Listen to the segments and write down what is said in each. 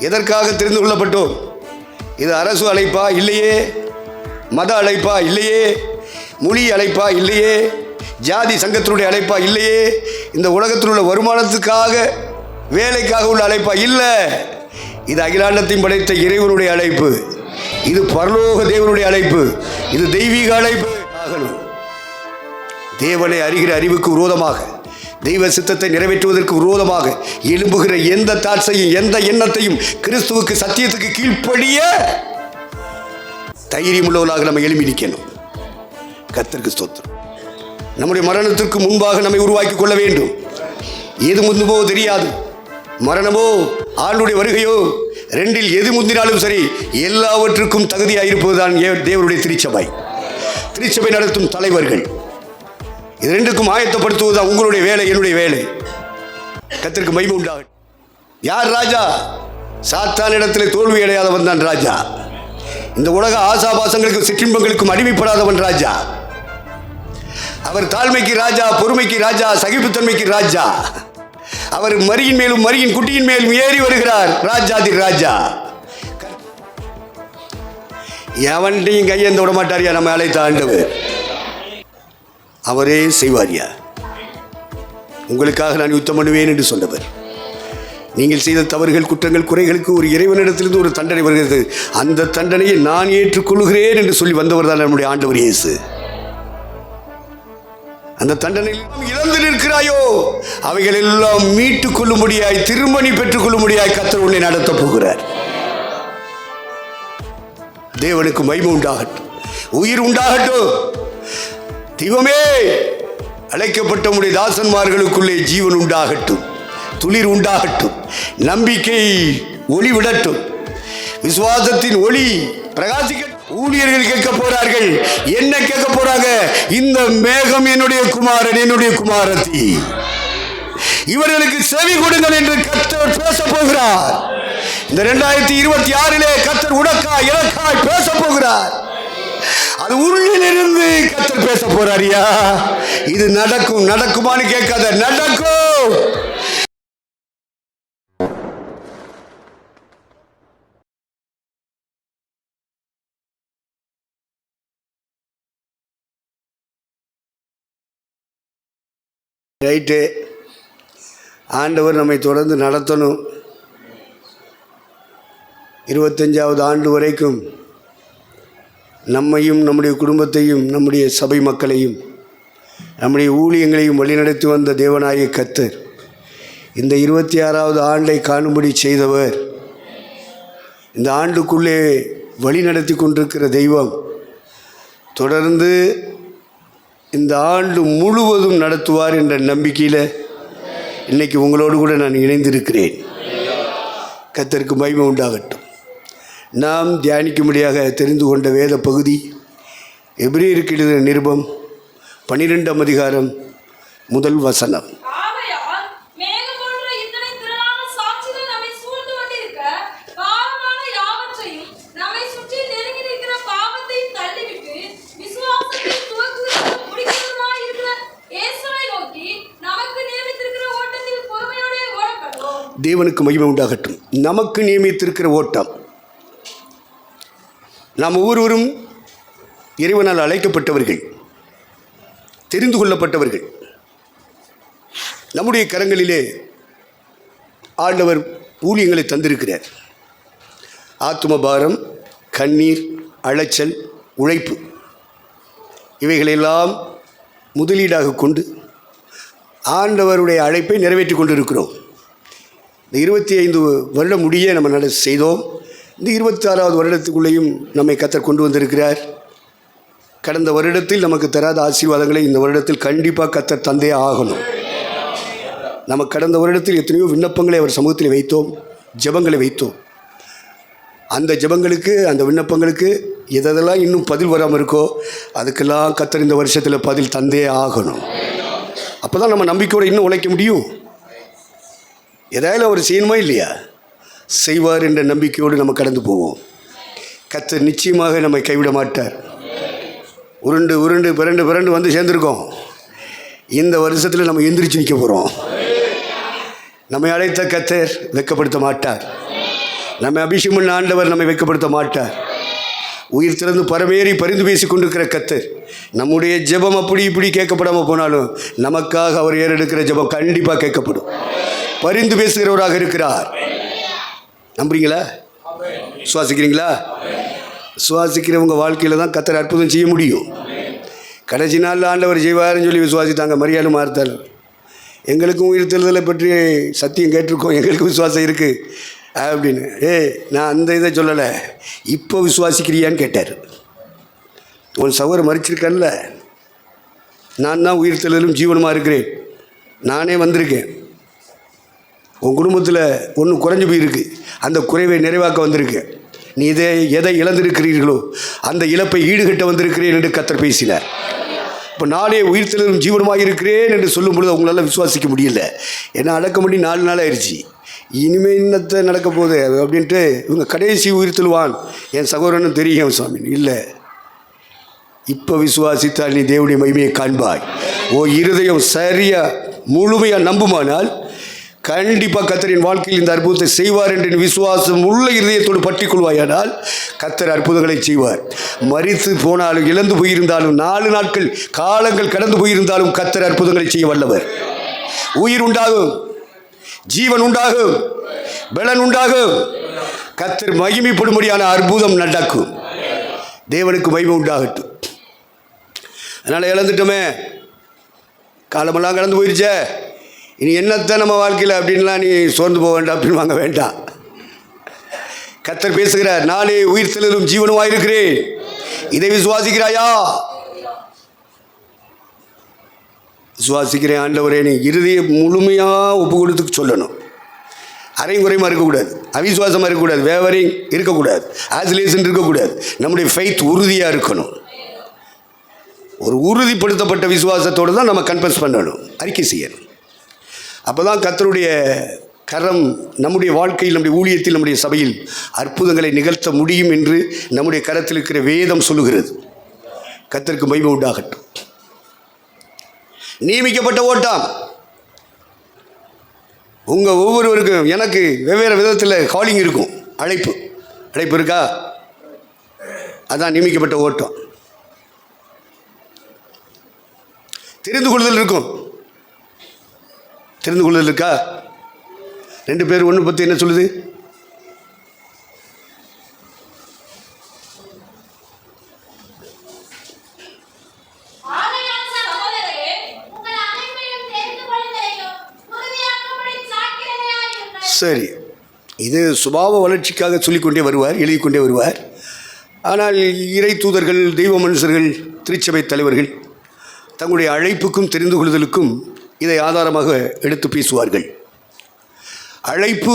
எதற்காக தெரிந்து கொள்ளப்பட்டோம்? இது அரசு அழைப்பா? இல்லையே. மத அழைப்பா? இல்லையே. மொழி அழைப்பா? இல்லையே. ஜாதி சங்கத்தினுடைய அழைப்பா? இல்லையே. இந்த உலகத்தில் உள்ள வருமானத்துக்காக வேலைக்காக உள்ள அழைப்பா? இல்லை. இது அகிலாண்டத்தையும் படைத்த இறைவனுடைய அழைப்பு. இது பரலோக தேவனுடைய அழைப்பு. இது தெய்வீக அழைப்பு. ஆகணும். தேவனை அறிகிற அறிவுக்கு விரோதமாக, தெய்வ சித்தத்தை நிறைவேற்றுவதற்கு விரோதமாக எழும்புகிற எந்த தாட்சையும் எந்த எண்ணத்தையும் கிறிஸ்துவுக்கு சத்தியத்துக்கு கீழ்ப்படிய தைரியம் உள்ளவர்களாக நம்ம எழுப்பி நிற்கணும். கர்த்தருக்கு ஸ்தோத்திரம். நம்முடைய மரணத்திற்கு முன்பாக நம்மை உருவாக்கி கொள்ள வேண்டும். எது முன்போ தெரியாது. மரணமோ ஆண்டுடைய வருகையோ, ரெண்டில் எது முந்தினாலும் சரி, எல்லாவற்றுக்கும் தகுதியாக இருப்பதுதான் தேவனுடைய திருச்சபை. திருச்சபை நடத்தும் தலைவர்கள். இது ரெண்டுக்கும் ஆயத்தப்படுத்துவதுதான் உங்களுடைய வேலை, என்னுடைய வேலை. கர்த்தருக்கு மகிமை உண்டாகும். யார் ராஜா? சாத்தானிடத்தில் தோல்வி அடையாதவன் தான் ராஜா. இந்த உலக ஆசாபாசங்களுக்கும் சிற்றின்பங்களுக்கும் அடிமைப்படாதவன் ராஜா. அவர் தாழ்மைக்கு ராஜா, பொறுமைக்கு ராஜா, சகிப்புத்தன்மைக்கு ராஜா. அவர் மரியின் மேலும் மரியின் குட்டியின் மேலும் ஏறி வருகிறார். ராஜாதி ராஜா. எவன்டையும் கையெந்த விட மாட்டாரியா நம்ம அழைத்த ஆண்டவர். அவரே செய்வாரியா. உங்களுக்காக நான் யுத்தம் பண்ணுவேன் என்று சொன்னவர். நீங்கள் செய்த தவறுகள், குற்றங்கள், குறைகளுக்கு ஒரு இறைவனிடத்திலிருந்து ஒரு தண்டனை வருகிறது. அந்த தண்டனையை நான் ஏற்றுக்கொள்கிறேன் என்று சொல்லி வந்தவர் தான் நம்முடைய ஆண்டவர் இயேசு. அந்த தண்டனையில் இழந்து நிற்கிறாயோ, அவைகள் எல்லாம் மீட்டுக் கொள்ளும்படியாய், திருமணி பெற்றுக் கொள்ளும்படியாய் கர்த்தர் உன்னை நடத்தப் போகிறார். தேவனுக்கு மகிமை உண்டாகட்டும், உயிர் உண்டாகட்டும். தெய்வமே, அழைக்கப்பட்ட உம்முடைய தாசன்மார்களுக்குள்ளே ஜீவன் உண்டாகட்டும், துளிர் உண்டாகட்டும், நம்பிக்கை ஒளி விடட்டும், விசுவாசத்தின் ஒளி பிரகாசிக்க. ஊழியர்கள் கேட்க போறார்கள். என்ன கேட்க போறாங்க? இந்த மேகம் என்னுடைய குமாரன், என்னுடைய குமாரத்தி, இவர்களுக்கு செவி கொடுங்கள் என்று கர்த்தர் பேச போகிறார். இந்த 2026 கர்த்தர் உனக்காய் எனக்காய் பேச போகிறார். அது உள்ளிலிருந்து கர்த்தர் பேச போறாரியா. இது நடக்கும். நடக்குமான்னு கேட்காத, நடக்கும். ரைட்டு. ஆண்டவர் நம்மை தொடர்ந்து நடத்தணும். 25வது ஆண்டு வரைக்கும் நம்மையும் நம்முடைய குடும்பத்தையும் நம்முடைய சபை மக்களையும் நம்முடைய ஊழியங்களையும் வழிநடத்தி வந்த தேவனாகிய கர்த்தர் இந்த 26வது ஆண்டை காணும்படி செய்தவர். இந்த ஆண்டுக்குள்ளே வழிநடத்தி கொண்டிருக்கிற தெய்வம் தொடர்ந்து இந்த ஆண்டு முழுவதும் நடத்துவார் என்ற நம்பிக்கையில் இன்னைக்கு உங்களோடு கூட நான் இணைந்திருக்கிறேன். கர்த்தருக்கு மகிமை உண்டாகட்டும். நாம் தியானிக்கும்படியாக தெரிந்து கொண்ட வேத பகுதி எபிரேயருக்கு எழுதின நிருபம் 12ஆம் அதிகாரம் 1 வசனம். தேவனுக்கு மகிமை உண்டாகட்டும். நமக்கு நியமித்திருக்கிற ஓட்டம். நாம் ஒவ்வொருவரும் இறைவனால் அழைக்கப்பட்டவர்கள், தெரிந்து கொள்ளப்பட்டவர்கள். நம்முடைய கரங்களிலே ஆண்டவர் ஊழியங்களை தந்திருக்கிறார். ஆத்தும பாரம், கண்ணீர், அலைச்சல், உழைப்பு, இவைகளெல்லாம் முதலீடாக கொண்டு ஆண்டவருடைய அழைப்பை நிறைவேற்றி கொண்டிருக்கிறோம். இந்த 25 வருடம் முடிய நம்ம செய்தோம். இந்த 26வது வருடத்துக்குள்ளேயும் நம்மை கர்த்தர் கொண்டு வந்திருக்கிறார். கடந்த வருடத்தில் நமக்கு தராத ஆசீர்வாதங்களை இந்த வருடத்தில் கண்டிப்பாக கர்த்தர் தந்தே ஆகணும். நம்ம கடந்த வருடத்தில் எத்தனையோ விண்ணப்பங்களை அவர் சமூகத்தில் வைத்தோம், ஜெபங்களை வைத்தோம். அந்த ஜெபங்களுக்கு, அந்த விண்ணப்பங்களுக்கு எதெல்லாம் இன்னும் பதில் வராமல் இருக்கோ அதுக்கெல்லாம் கர்த்தர் இந்த வருஷத்தில் பதில் தந்தே ஆகணும். அப்போ தான் நம்ம நம்பிக்கையோடு இன்னும் உழைக்க முடியும். ஏதாவது அவர் செய்யணுமா இல்லையா? செய்வார் என்ற நம்பிக்கையோடு நம்ம கடந்து போவோம். கர்த்தர் நிச்சயமாக நம்மை கைவிட மாட்டார். உருண்டு உருண்டு பிறண்டு பிறண்டு வந்து சேர்ந்துருக்கோம். இந்த வருஷத்தில் நம்ம எந்திரிச்சு நிற்க போகிறோம். நம்மை அழைத்த கர்த்தர் வெட்கப்படுத்த மாட்டார். நம்ம அபிஷேகம் பண்ண ஆண்டவர் நம்மை வெட்கப்படுத்த மாட்டார். உயிர் திறந்து பரமேறி பரிந்து பேசி கொண்டிருக்கிற கர்த்தர் நம்முடைய ஜெபம் அப்படி இப்படி கேட்கப்படாமல் போனாலும் நமக்காக அவர் ஏறெடுக்கிற ஜெபம் கண்டிப்பாக கேட்கப்படும். பரிந்து பேசுகிறவராக இருக்கிறார். நம்புறீங்களா? சுவாசிக்கிறீங்களா? சுவாசிக்கிறவங்க வாழ்க்கையில் தான் கர்த்தர் அற்புதம் செய்ய முடியும். கடைசி நாளில் ஆண்டவர் செய்வார்னு சொல்லி விசுவாசித்தாங்க மரியாதை மாறுத்தால். எங்களுக்கும் உயிர் தெழுதலை பற்றி சத்தியம் கேட்டிருக்கோம், எங்களுக்கும் விசுவாசம் இருக்குது அப்படின்னு. நான் அந்த இதை சொல்லலை, இப்போ விசுவாசிக்கிறியான்னு கேட்டார். உன் சகோதரர் மறிச்சிருக்கல்ல, நான் தான் உயிர் தெழுதலும் ஜீவனமாக இருக்கிறேன், நானே வந்திருக்கேன். உன் குடும்பத்தில் ஒன்று குறைஞ்சி போயிருக்கு, அந்த குறைவை நிறைவாக்க வந்திருக்கேன். நீ எதை இழந்திருக்கிறீர்களோ அந்த இழப்பை ஈடுகட்ட வந்திருக்கிறேன் என்று கர்த்தர் பேசினார். இப்போ நானே உயிர் தெழுதலும் ஜீவனமாக இருக்கிறேன் என்று சொல்லும் பொழுது அவங்களால விசுவாசிக்க முடியல. ஏன்னா அடக்கம் பண்ணி 4 நாள் ஆயிடுச்சு, இனிமேல் இன்னத்தை நடக்க போகுது அப்படின்ட்டு இவங்க கடைசி உயிர் தெழுவான் என் சகோதரனும் தெரியும் சுவாமி. இல்லை, இப்போ விசுவாசித்தால் நீ தேவனுடைய மகிமையை காண்பாய். இருதயம் சரியாக முழுமையாக நம்புமானால் கண்டிப்பாக கர்த்தரின் வாழ்க்கையில் இந்த அற்புதத்தை செய்வார் என்று விசுவாசம் உள்ள இருதயத்தோடு பற்றி கொள்வாயானால் கர்த்தர் அற்புதங்களை செய்வார். மரித்து போனாலும் இழந்து போயிருந்தாலும் 4 நாட்கள் காலங்கள் கடந்து போயிருந்தாலும் கர்த்தர் அற்புதங்களை செய்ய வல்லவர். உயிர் உண்டாகும், ஜீவன் உண்டாகும், பலன் உண்டாகும், கர்த்தர் மகிமைப்படும்படியான அற்புதம் நடக்கும். தேவனுக்கு மகிமை உண்டாகட்டும். அதனால் இழந்துட்டோமே, காலமெல்லாம் கடந்து போயிருச்சே, இனி என்னத்தை நம்ம வாழ்க்கையில் அப்படின்லாம் நீ சோர்ந்து போக வேண்டாம் அப்படின்னு வாங்க வேண்டாம். கர்த்தர் பேசுகிறார், நானே உயிர் தெழுதலும் ஜீவனுமாய் இருக்கிறேன், இதை விசுவாசிக்கிறாயா? விசுவாசிக்கிறேன் ஆண்டவரே. நீ இருதயம் முழுமையாக ஒப்பு கொடுத்து சொல்லணும். அரையும் குறையுமா இருக்கக்கூடாது, அவிசுவாசமாக இருக்கக்கூடாது, வேவரிங் இருக்கக்கூடாது, ஆசிலேஷன் இருக்கக்கூடாது. நம்முடைய ஃபெய்த் உறுதியாக இருக்கணும். ஒரு உறுதிப்படுத்தப்பட்ட விசுவாசத்தோடு தான் நம்ம கன்ஃபஸ் பண்ணணும், அறிக்கை செய்யணும். அப்போ தான் கர்த்தருடைய கரம் நம்முடைய வாழ்க்கையில், நம்முடைய ஊழியத்தில், நம்முடைய சபையில் அற்புதங்களை நிகழ்த்த முடியும் என்று நம்முடைய கரத்தில் இருக்கிற வேதம் சொல்லுகிறது. கர்த்தருக்கு மகிமை உண்டாகட்டும். நியமிக்கப்பட்ட ஓட்டம் உங்கள் ஒவ்வொருவருக்கும் எனக்கு வெவ்வேறு விதத்தில் காலிங் இருக்கும், அழைப்பு இருக்கா? அதான் நியமிக்கப்பட்ட ஓட்டம். தெரிந்து கொள்ளுதல் இருக்கும், தெரிந்து கொள்ளுதல் இருக்கா? 2 பேர் 1:10 என்ன சொல்லுது? சரி, இது சுபாவ வளர்ச்சிக்காக சொல்லிக்கொண்டே வருவார், எழுதிக்கொண்டே வருவார். ஆனால் இறை தூதர்கள், தெய்வ மனுஷர்கள், திருச்சபை தலைவர்கள் தங்களுடைய அழைப்புக்கும் தெரிந்து கொள்ளுதலுக்கும் இதை ஆதாரமாக எடுத்து பேசுவார்கள். அழைப்பு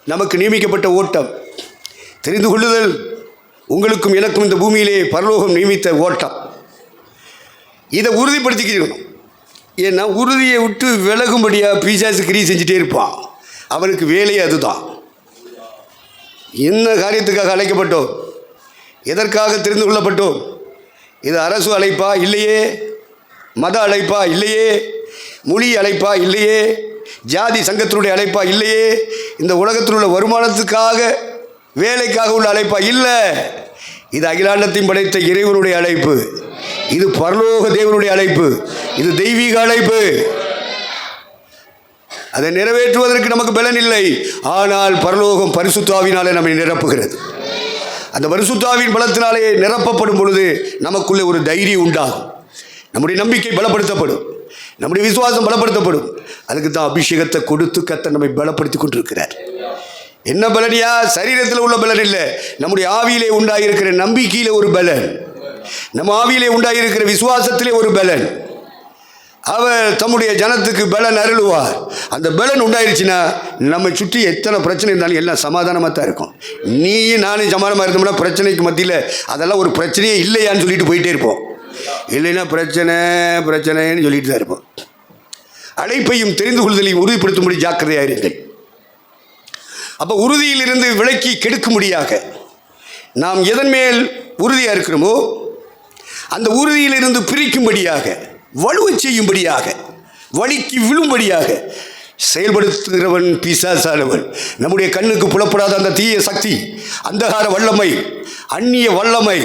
நமக்கு நியமிக்கப்பட்ட ஓட்டம், தெரிந்து கொள்ளுதல் உங்களுக்கும் எனக்கும் இந்த பூமியிலே பரலோகம் நியமித்த ஓட்டம். இதை உறுதிப்படுத்திக்கணும். ஏன்னா உறுதியை விட்டு விலகும்படியாக பிசாசு கிரியை செஞ்சுட்டே இருப்பான். அவனுக்கு வேலையே அதுதான். என்ன காரியத்துக்காக அழைக்கப்பட்டோம், எதற்காக தெரிந்து கொள்ளப்பட்டோம்? இது அரசு அழைப்பா? இல்லையே. மத அழைப்பா? இல்லையே. மொழி அழைப்பா? இல்லையே. ஜாதி சங்கத்தினுடைய அழைப்பா? இல்லையே. இந்த உலகத்தில் உள்ள வருமானத்துக்காக, வேலைக்காக உள்ள அழைப்பா? இல்லை. இது அகிலாண்டத்தையும் படைத்த இறைவனுடைய அழைப்பு, இது பரலோக தேவனுடைய அழைப்பு, இது தெய்வீக அழைப்பு. அதை நிறைவேற்றுவதற்கு நமக்கு பலன் இல்லை. ஆனால் பரலோகம் பரிசுத்த ஆவியினாலே நம்மை நிரப்புகிறது. அந்த பரிசுத்த ஆவியின் பலத்தினாலே நிரப்பப்படும் பொழுது நமக்குள்ளே ஒரு தைரியம் உண்டாகும், நம்முடைய நம்பிக்கை பலப்படுத்தப்படும், நம்முடைய விசுவாசம் பலப்படுத்தப்படும். அதுக்கு தான் அபிஷேகத்தை கொடுத்து கர்த்தர் நம்மை பலப்படுத்தி கொண்டிருக்கிறார். என்ன பலனியா? சரீரத்தில் உள்ள பலன் இல்லை, நம்முடைய ஆவியிலே உண்டாயிருக்கிற நம்பிக்கையிலே ஒரு பலன், நம்ம ஆவியிலே உண்டாயிருக்கிற விசுவாசத்திலே ஒரு பலன். அவர் தம்முடைய ஜனத்துக்கு பலன் அருளுவார். அந்த பலன் உண்டாயிருச்சுன்னா நம்ம சுற்றி எத்தனை பிரச்சனை இருந்தாலும் எல்லாம் சமாதானமாக தான் இருக்கும். நீயும் நானும் சமாதானமாக இருந்தோம்னா பிரச்சனைக்கு மத்தியில் அதெல்லாம் ஒரு பிரச்சனையே இல்லையான்னு சொல்லிட்டு போயிட்டே இருப்போம். இல்லைன்னா பிரச்சனைன்னு சொல்லிட்டு தான் இருப்போம். அழைப்பையும் தெரிந்து கொள்ளுதலையும் உறுதிப்படுத்தும்படி ஜாக்கிரதையாக இருங்கள். அப்போ உறுதியிலிருந்து விலக்கி கெடுக்கும்படியாக நாம் எதன் மேல் உறுதியாக இருக்கிறோமோ அந்த உறுதியிலிருந்து பிரிக்கும்படியாக, வலுவை செய்யும்படியாக, வலிக்கு விழும்படியாக செயல்படுத்துகிறவன் பிசாசானவன். நம்முடைய கண்ணுக்கு புலப்படாத அந்த தீய சக்தி, அந்தகார வல்லமை, அந்நிய வல்லமை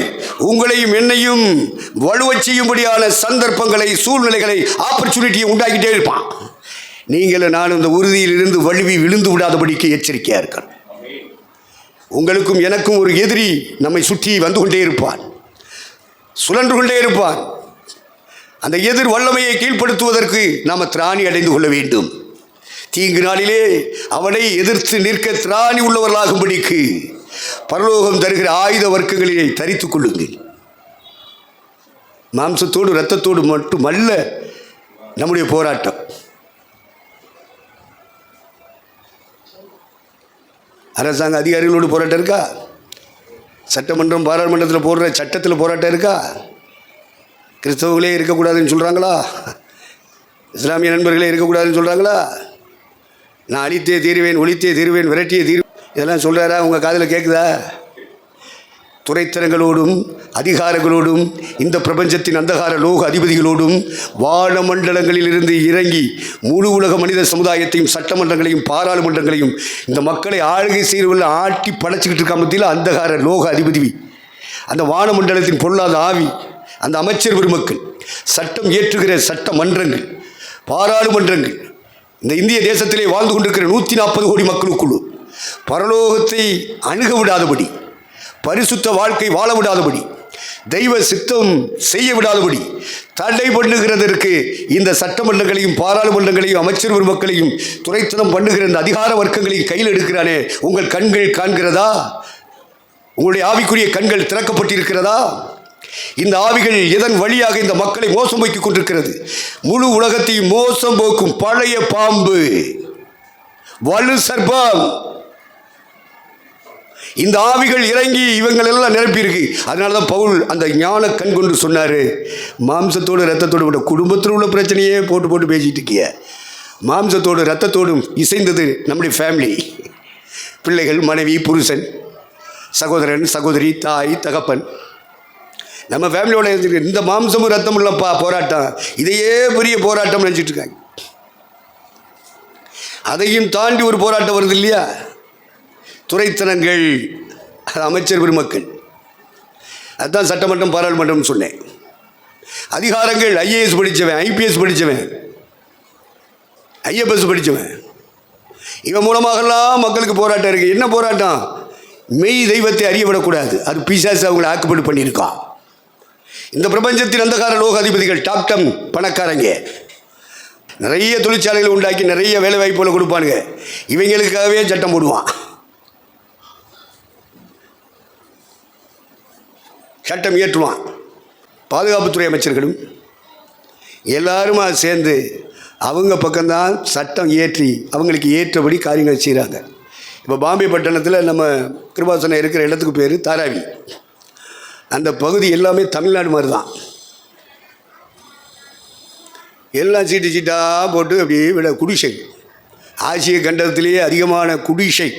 உங்களையும் என்னையும் வலுவச் செய்யும்படியான சந்தர்ப்பங்களை, சூழ்நிலைகளை, ஆப்பர்ச்சுனிட்டியை உண்டாக்கிட்டே இருப்பான். நீங்களும் நானும் இந்த உறுதியில் இருந்து வழுவி விழுந்து விடாதபடிக்கு எச்சரிக்கையாக இருக்கணும். உங்களுக்கும் எனக்கும் ஒரு எதிரி நம்மை சுற்றி வந்து கொண்டே இருப்பான், சுழன்று கொண்டே இருப்பான். அந்த எதிர் வல்லமையை கீழ்ப்படுத்துவதற்கு நாம் திராணி அடைந்து கொள்ள வேண்டும். தீங்கு நாளிலே அவனை எதிர்த்து நிற்க திராணி உள்ளவர்களாகும்படிக்கு பரலோகம் தருகிற ஆயுத வர்க்கங்களிலே தரித்துக் கொள்ளுங்கள். மாம்சத்தோடு இரத்தத்தோடு மட்டுமல்ல நம்முடைய போராட்டம். அரசாங்க அதிகாரிகளோடு போராட்டம் இருக்கா? சட்டமன்றம் பாராளுமன்றத்தில் போடுற சட்டத்தில் போராட்டம் இருக்கா? கிறிஸ்தவர்களே இருக்கக்கூடாதுன்னு சொல்கிறாங்களா? இஸ்லாமிய நண்பர்களே இருக்கக்கூடாதுன்னு சொல்கிறாங்களா? நான் அழித்தே தீருவேன், ஒழித்தே தீருவேன், விரட்டியே தீருவேன், இதெல்லாம் சொல்கிறாரா? உங்கள் காதில் கேட்குதா? துறைத்தனங்களோடும் அதிகாரங்களோடும் இந்த பிரபஞ்சத்தின் அந்தகார லோக அதிபதிகளோடும் வானமண்டலங்களில் இருந்து இறங்கி முழு உலக மனித சமுதாயத்தையும் சட்டமன்றங்களையும் பாராளுமன்றங்களையும் இந்த மக்களை ஆளுகை செய்வதில் ஆட்டி படைச்சிக்கிட்டு இருக்க மத்தியில் அந்தகார லோக அதிபதி, அந்த வானமண்டலத்தின் பொல்லாத ஆவி, அந்த அமைச்சர் பெருமக்கள், சட்டம் இயற்றுகிற சட்டமன்றங்கள், பாராளுமன்றங்கள், இந்த இந்திய தேசத்திலே வாழ்ந்து கொண்டிருக்கிற 140 கோடி மக்களுக்குழு பரலோகத்தை அணுக விடாதபடி, பரிசுத்த வாழ்க்கை வாழ விடாதபடி, தெய்வ சித்தம் செய்ய விடாதபடி தடை பண்ணுகிறதற்கு இந்த சட்டமன்றங்களையும் பாராளுமன்றங்களையும் அமைச்சர் பெருமக்களையும் துறைத்தனம் பண்ணுகிற இந்த அதிகார வர்க்கங்களையும் கையில் எடுக்கிறானே, உங்கள் கண்கள் காண்கிறதா? உங்களுடைய ஆவிக்குரிய கண்கள் திறக்கப்பட்டிருக்கிறதா? இந்த ஆவிகள் எதன் வழியாக இந்த மக்களை மோசம் போக்கிக் கொண்டிருக்கிறது? முழு உலகத்தையும் மோசம் போக்கும் பழைய பாம்பு, வலு சர்ப்பம். இந்த ஆவிகள் இறங்கி இவங்கள் எல்லாம் நிரப்பியிருக்கு. அதனால தான் பவுல் அந்த ஞான கண் கொண்டு சொன்னார், மாம்சத்தோடு ரத்தத்தோடு விட குடும்பத்தில் உள்ள பிரச்சனையே போட்டு பேசிட்டு இருக்கிய, மாம்சத்தோடு ரத்தத்தோடும் இசைந்தது நம்முடைய ஃபேமிலி, பிள்ளைகள், மனைவி, புருஷன், சகோதரன், சகோதரி, தாய், தகப்பன், நம்ம ஃபேமிலியோட இருந்துருக்கு. இந்த மாம்சமும் ரத்தம் இல்லைப்பா போராட்டம், இதையே பெரிய போராட்டம் நினச்சிட்டு இருக்காங்க. அதையும் தாண்டி ஒரு போராட்டம் வருது இல்லையா? துறைத்தனங்கள், அமைச்சர் பெருமக்கள், அதுதான் சட்டமன்றம் பாராளுமன்றம் சொன்னேன். அதிகாரங்கள், ஐஏஎஸ் படித்தவன், ஐபிஎஸ் படித்தவன், ஐஎஃப்எஸ் படித்தவன், இவன் மூலமாகலாம் மக்களுக்கு போராட்டம் இருக்குது. என்ன போராட்டம்? மெய் தெய்வத்தை அறியவிடக்கூடாது, அது பிசாசு அவங்களை ஆக்குப்பட்டு பண்ணியிருக்கான். இந்த பிரபஞ்சத்தின் அந்தகார லோக அதிபதிகள், டாப் டம் பணக்காரங்க, நிறைய தொழிற்சாலைகள் உண்டாக்கி நிறைய வேலை வாய்ப்புகளை கொடுப்பானுங்க. இவங்களுக்காகவே சட்டம் போடுவான், சட்டம் இயற்றுவான். பாதுகாப்புத்துறை அமைச்சர்களும் எல்லாரும் சேர்ந்து அவங்க பக்கம்தான் சட்டம் இயற்றி அவங்களுக்கு ஏற்றபடி காரியங்களை செய்கிறாங்க. இப்போ பாம்பே பட்டணத்தில் நம்ம கிருபாசனம் இருக்கிற இடத்துக்கு பேர் தாராவி. அந்த பகுதி எல்லாமே தமிழ்நாடு மாதிரி தான். எல்லாம் சீட்டாக போட்டு அப்படியே விட குடிசை, ஆசிய கண்டத்திலேயே அதிகமான குடிசை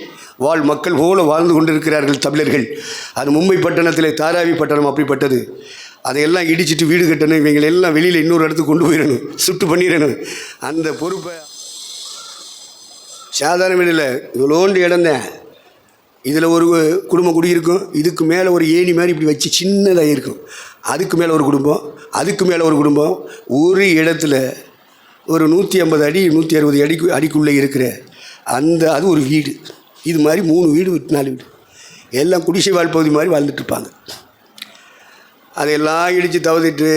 வாழ் மக்கள் போல வாழ்ந்து கொண்டிருக்கிறார்கள் தமிழர்கள். அது மும்பை பட்டணத்தில் தாராவி பட்டணம் அப்படிப்பட்டது. அதையெல்லாம் இடிச்சிட்டு வீடு கட்டணும், இவங்களை எல்லாம் வெளியில் இன்னொரு இடத்துக்கு கொண்டு போயிடணும், சுட்டு பண்ணிடணும். அந்த பொறுப்பை சாதாரண வீடில் இவ்வளோண்டு இடந்தேன், இதில் ஒரு குடும்பம் குடியிருக்கும், இதுக்கு மேலே ஒரு ஏணி மாதிரி இப்படி வச்சு சின்னதாக இருக்கும், அதுக்கு மேலே ஒரு குடும்பம், அதுக்கு மேலே ஒரு குடும்பம், ஒரு இடத்துல ஒரு 150 அடி 160 அடிக்குள்ளே இருக்கிற அந்த அது ஒரு வீடு. இது மாதிரி 3 வீடு 4 வீடு எல்லாம் குடிசை வாழ்பகுதி மாதிரி வாழ்ந்துட்டுருப்பாங்க. அதையெல்லாம் இடித்து தவதிட்டு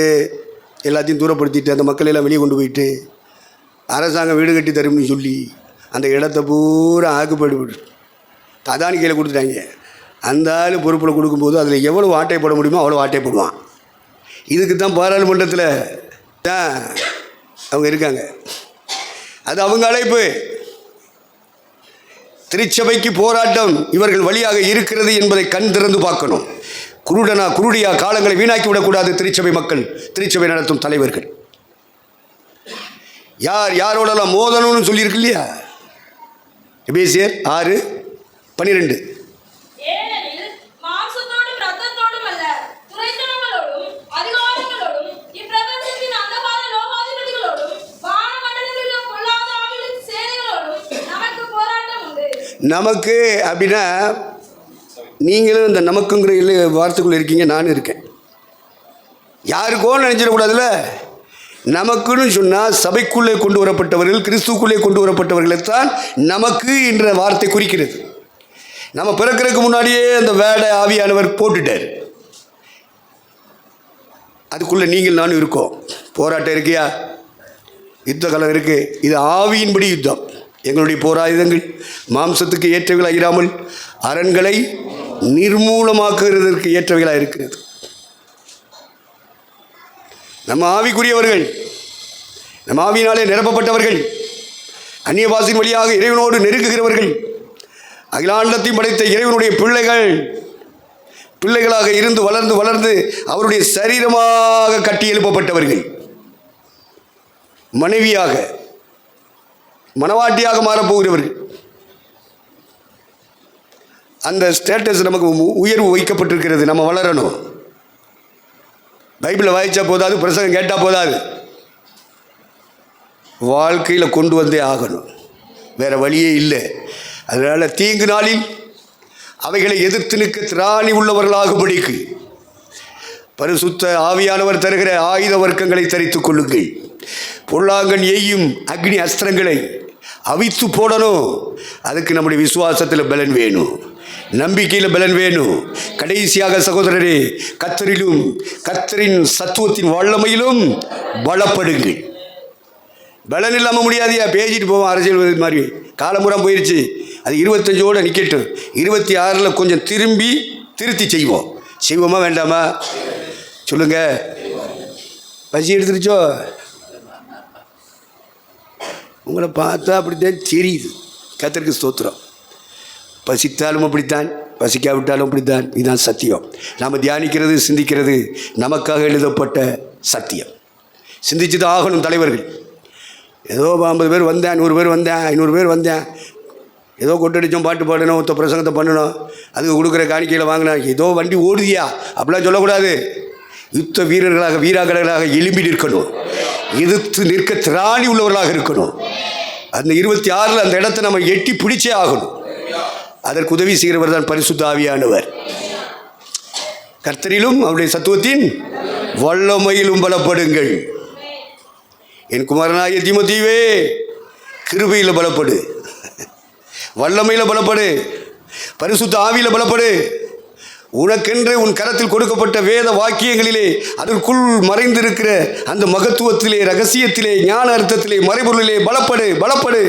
எல்லாத்தையும் தூரப்படுத்திட்டு அந்த மக்கள் எல்லாம் வெளியே கொண்டு போயிட்டு அரசாங்கம் வீடு கட்டி தரும்னு சொல்லி அந்த இடத்த பூரா ஆக்குப்பட்டு அதானி கையில் கொடுத்துட்டாங்க. அந்த ஆள் பொறுப்பில் கொடுக்கும்போது அதில் எவ்வளோ ஆட்டை போட முடியுமோ அவ்வளோ ஆட்டை போடுவான். இதுக்கு தான் பாராளுமன்றத்தில் தான் அவங்க இருக்காங்க. அது அவங்க அழைப்பு. திருச்சபைக்கு போராட்டம் இவர்கள் வழியாக இருக்கிறது என்பதை கண் திறந்து பார்க்கணும். குருடியா காலங்களை வீணாக்கி விடக்கூடாது. திருச்சபை மக்கள், திருச்சபை நடத்தும் தலைவர்கள் யாரோடலாம் மோதணும்னு சொல்லியிருக்கு இல்லையா? எபேசியர் 6:12. நமக்கு அப்படின்னா நீங்களும் இந்த நமக்குங்கிற வார்த்தைக்குள்ளே இருக்கீங்க, நானும் இருக்கேன். யாருக்கோன்னு நினச்சிடக்கூடாதுல்ல. நமக்குன்னு சொன்னால் சபைக்குள்ளே கொண்டு வரப்பட்டவர்கள், கிறிஸ்துக்குள்ளே கொண்டு வரப்பட்டவர்களைத்தான் நமக்கு என்ற வார்த்தை குறிக்கிறது. நம்ம பிறக்கிறதுக்கு முன்னாடியே அந்த வேடை ஆவியானவர் போட்டுட்டார். அதுக்குள்ளே நீங்கள் நானும் இருக்கோம். போராட்டம் இருக்கியா? யுத்த காலம் இருக்குது. இது ஆவியின்படி யுத்தம். எங்களுடைய போராயுதங்கள் மாம்சத்துக்கு ஏற்றவைகளாக இராமல் அரண்களை நிர்மூலமாக்குறதற்கு ஏற்றவைகளாக இருக்கிறது. நம்ம ஆவிக்குரியவர்கள், நம்ம ஆவியினாலே நிரப்பப்பட்டவர்கள், அந்நிய பாஷையின் வழியாக இறைவனோடு நெருங்குகிறவர்கள், அகிலாண்டத்தையும் படைத்த இறைவனுடைய பிள்ளைகளாக இருந்து வளர்ந்து வளர்ந்து அவருடைய சரீரமாக கட்டி எழுப்பப்பட்டவர்கள், மனைவியாக மனவாட்டியாக மாறப்போகிறவர்கள். அந்த ஸ்டேட்டஸ் நமக்கு உயர்வு வைக்கப்பட்டிருக்கிறது. நம்ம வளரணும். பைபிளை வாய்ச்சா போதாது, பிரசங்கம் கேட்டால் போதாது, வாழ்க்கையில் கொண்டு வந்தே ஆகணும். வேறு வழியே இல்லை. அதனால் தீங்கு நாளில் அவைகளை எதிர்த்து நிற்க திராணி உள்ளவர்களாகும்படிக்கு பரிசுத்த ஆவியானவர் தருகிற ஆயுத வர்க்கங்களை தரித்துக் கொள்ளுங்கள். பொல்லாங்கன் எய்யும் அக்னி அஸ்திரங்களை அவித்து போடணும். அதுக்கு நம்முடைய விசுவாசத்தில் பலன் வேணும், நம்பிக்கையில் பலன் வேணும். கடைசியாக சகோதரரே, கர்த்தரிலும் கர்த்தரின் சத்துவத்தின் வல்லமையிலும் பலப்படுங்கள். பலன் இல்லாமல் முடியாதியா? பேசிட்டு போவோம் அரசியல் மாதிரி. காலமுறம் போயிடுச்சு. அது 25ஓடு நிற்கட்டும். 26 கொஞ்சம் திருத்தி செய்வோமா வேண்டாமா? சொல்லுங்க. பசி எடுத்துருச்சோ? உங்களை பார்த்தா அப்படித்தான் தெரியுது. கர்த்தருக்கு ஸ்தோத்திரம். பசித்தாலும் அப்படித்தான், பசிக்காவிட்டாலும் அப்படித்தான். இதுதான் சத்தியம். நாம் தியானிக்கிறது, சிந்திக்கிறது நமக்காக எழுதப்பட்ட சத்தியம். சிந்திச்சு தான் ஆகணும். தலைவர்கள் ஏதோ 50 பேர் வந்தேன், 100 பேர் வந்தேன், 500 பேர் வந்தேன், ஏதோ கொட்டடிச்சோம், பாட்டு பாடணும், ஒருத்த பிரசங்கத்தை பண்ணணும், அதுக்கு கொடுக்குற காணிக்கையில் வாங்கினா ஏதோ வண்டி ஓடுதியா அப்படிலாம் சொல்லக்கூடாது. யுத்த வீராங்கனைகளாக எழும்பி நிற்கணும். எதிர்த்து நிற்க திராணி உள்ளவர்களாக இருக்கணும். அந்த 26 அந்த இடத்தை நம்ம எட்டி பிடிச்சே ஆகணும். அதற்கு உதவி செய்கிறவர் தான் பரிசுத்த ஆவியானவர். கர்த்தரிலும் அவருடைய சத்துவத்தின் வல்லமையிலும் பலப்படுங்கள். என் குமாரனாகிய தீமோத்தேயுவே, கிருபையில் பலப்படு, வல்லமையில் பலப்படு, பரிசுத்த ஆவியில் பலப்படு. உனக்கென்று உன் கரத்தில் கொடுக்கப்பட்ட வேத வாக்கியங்களிலே, அதற்குள் மறைந்திருக்கிற அந்த மகத்துவத்திலே, ரகசியத்திலே, ஞான அர்த்தத்திலே, மறைபொருளிலே பலப்படு.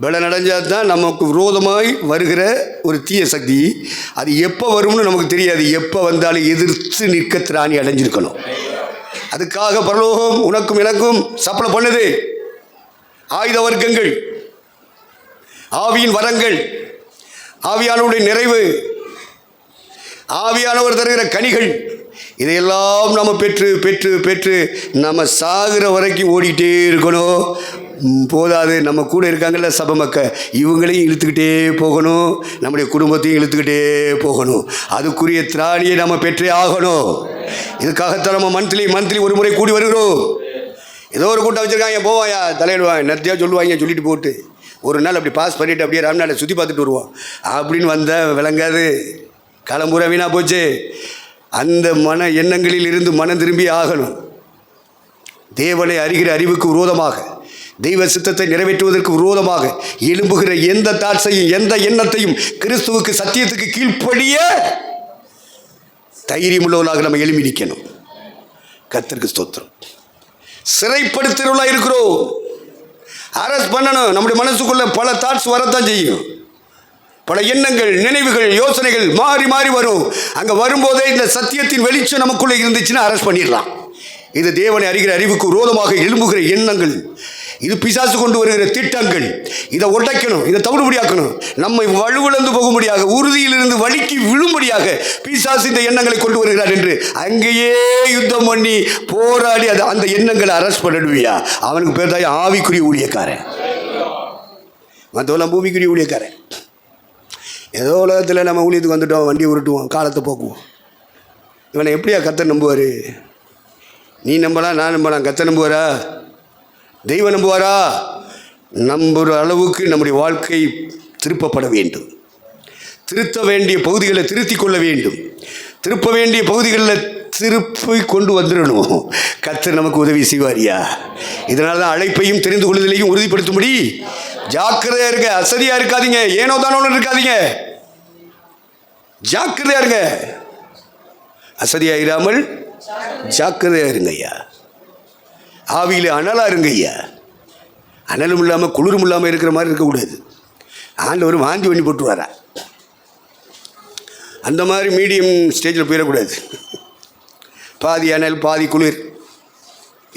பலன் அடைஞ்சால் தான் நமக்கு விரோதமாய் வருகிற ஒரு தீய சக்தி அது எப்போ வரும்னு நமக்கு தெரியாது. எப்போ வந்தாலும் எதிர்த்து நிற்க திராணி அடைஞ்சிருக்கணும். அதுக்காக பரலோகம் உனக்கும் எனக்கும் சப்ளை பண்ணுது. ஆயுத வர்க்கங்கள், ஆவியின் வரங்கள், ஆவியானவருடைய நிறைவு, ஆவியானவர் தருகிற கனிகள், இதையெல்லாம் நம்ம பெற்று நம்ம சாகிற வரைக்கும் ஓடிக்கிட்டே இருக்கணும். போதாது, நம்ம கூட இருக்காங்கல்ல சபை மக்கள், இவங்களையும் இழுத்துக்கிட்டே போகணும், நம்முடைய குடும்பத்தையும் இழுத்துக்கிட்டே போகணும். அதுக்குரிய திராணியை நம்ம பெற்றே ஆகணும். இதுக்காகத்தான் நம்ம மந்த்லி ஒரு முறை கூடி வருகிறோம். ஏதோ ஒரு கூட்டம் வச்சுருக்காங்க, போவாயா தலையிடுவாங்க, நத்தியாக சொல்லுவாங்க, சொல்லிட்டு போட்டு ஒரு நாள் அப்படி பாஸ் பண்ணிவிட்டு அப்படியே ராம்நாட்டை சுற்றி பார்த்துட்டு வருவோம் அப்படின்னு வந்தால் விளங்காது. காலம்பூரா வீணாக போச்சு. அந்த மன எண்ணங்களில் இருந்து மனம் திரும்பி ஆகணும். தேவனை அறிகிற அறிவுக்கு விரோதமாக, தெய்வ சித்தத்தை நிறைவேற்றுவதற்கு விரோதமாக எழும்புகிற எந்த தாட்சையும், எந்த எண்ணத்தையும் கிறிஸ்துவுக்கு சத்தியத்துக்கு கீழ்ப்படிய தைரியம் உள்ளவர்களாக நம்ம எழும்பி நிற்கணும். கர்த்தருக்கு ஸ்தோத்திரம். சிறைப்படுத்துகிறவர்களாக இருக்கிறோம். அரெஸ்ட் பண்ணணும். நம்முடைய மனசுக்குள்ள பல தாட்ஸ் வரத்தான் செய்யும். பல எண்ணங்கள், நினைவுகள், யோசனைகள் மாறி வரும். அங்கே வரும்போதே இந்த சத்தியத்தின் வெளிச்சம் நமக்குள்ளே இருந்துச்சுன்னா அரெஸ்ட் பண்ணிடலாம். இது தேவனை அறிகிற அறிவுக்கு விரோதமாக எழும்புகிற எண்ணங்கள், இது பிசாசு கொண்டு வருகிற திட்டங்கள். இதை உடைக்கணும், இதை தவிடுபடியாக்கணும். நம்மை வலுவிழந்து போகும்படியாக, உறுதியிலிருந்து வலிக்கு விழும்படியாக பிசாசு இந்த எண்ணங்களை கொண்டு வருகிறார் என்று அங்கேயே யுத்தம் பண்ணி போராடி அந்த எண்ணங்களை அரெஸ்ட் பண்ணிடுவியா? அவனுக்கு பேர் தான் ஆவிக்குரிய ஊழியக்காரன். மற்றவெல்லாம் பூமிக்குரிய ஊழியக்காரன். ஏதோ உலகத்தில் நம்ம ஊழியத்துக்கு வந்துட்டோம், வண்டியை உருட்டுவோம், காலத்தை போக்குவோம். இவனை எப்படியா கர்த்தர் நம்புவார்? நீ நம்பலாம், நான் நம்பலாம். கர்த்தர் நம்புவாரா? தெய்வம் நம்புவாரா? நம்புகிற அளவுக்கு நம்முடைய வாழ்க்கை திருப்பப்பட வேண்டும். திருத்த வேண்டிய பகுதிகளை திருத்தி கொள்ள வேண்டும். திருப்ப வேண்டிய பகுதிகளில் திருப்பி கொண்டு வந்துடணும். கர்த்தர் நமக்கு உதவி செய்வாரியா. இதனால தான் அழைப்பையும் தெரிந்து கொள்ளுதலையும் உறுதிப்படுத்தும்படி ஜாக்கிரதையா இருங்க. அசதியா இருக்காதீங்க, ஏனோ தானோ இருக்காதீங்க, ஜாக்கிரதையா இருங்க. அசதியா இராமல் ஜாக்கிரதையா இருங்க ஐயா. ஆவியில் அனலா இருங்க ஐயா. அனலும் இல்லாமல் குளிரும் இல்லாமல் இருக்கிற மாதிரி இருக்கக்கூடாது. ஆண்டவர் வாந்தி பண்ணி போட்டுருவாரா, அந்த மாதிரி மீடியம் ஸ்டேஜில் போயிடக்கூடாது. பாதி அனல் பாதி குளிர்.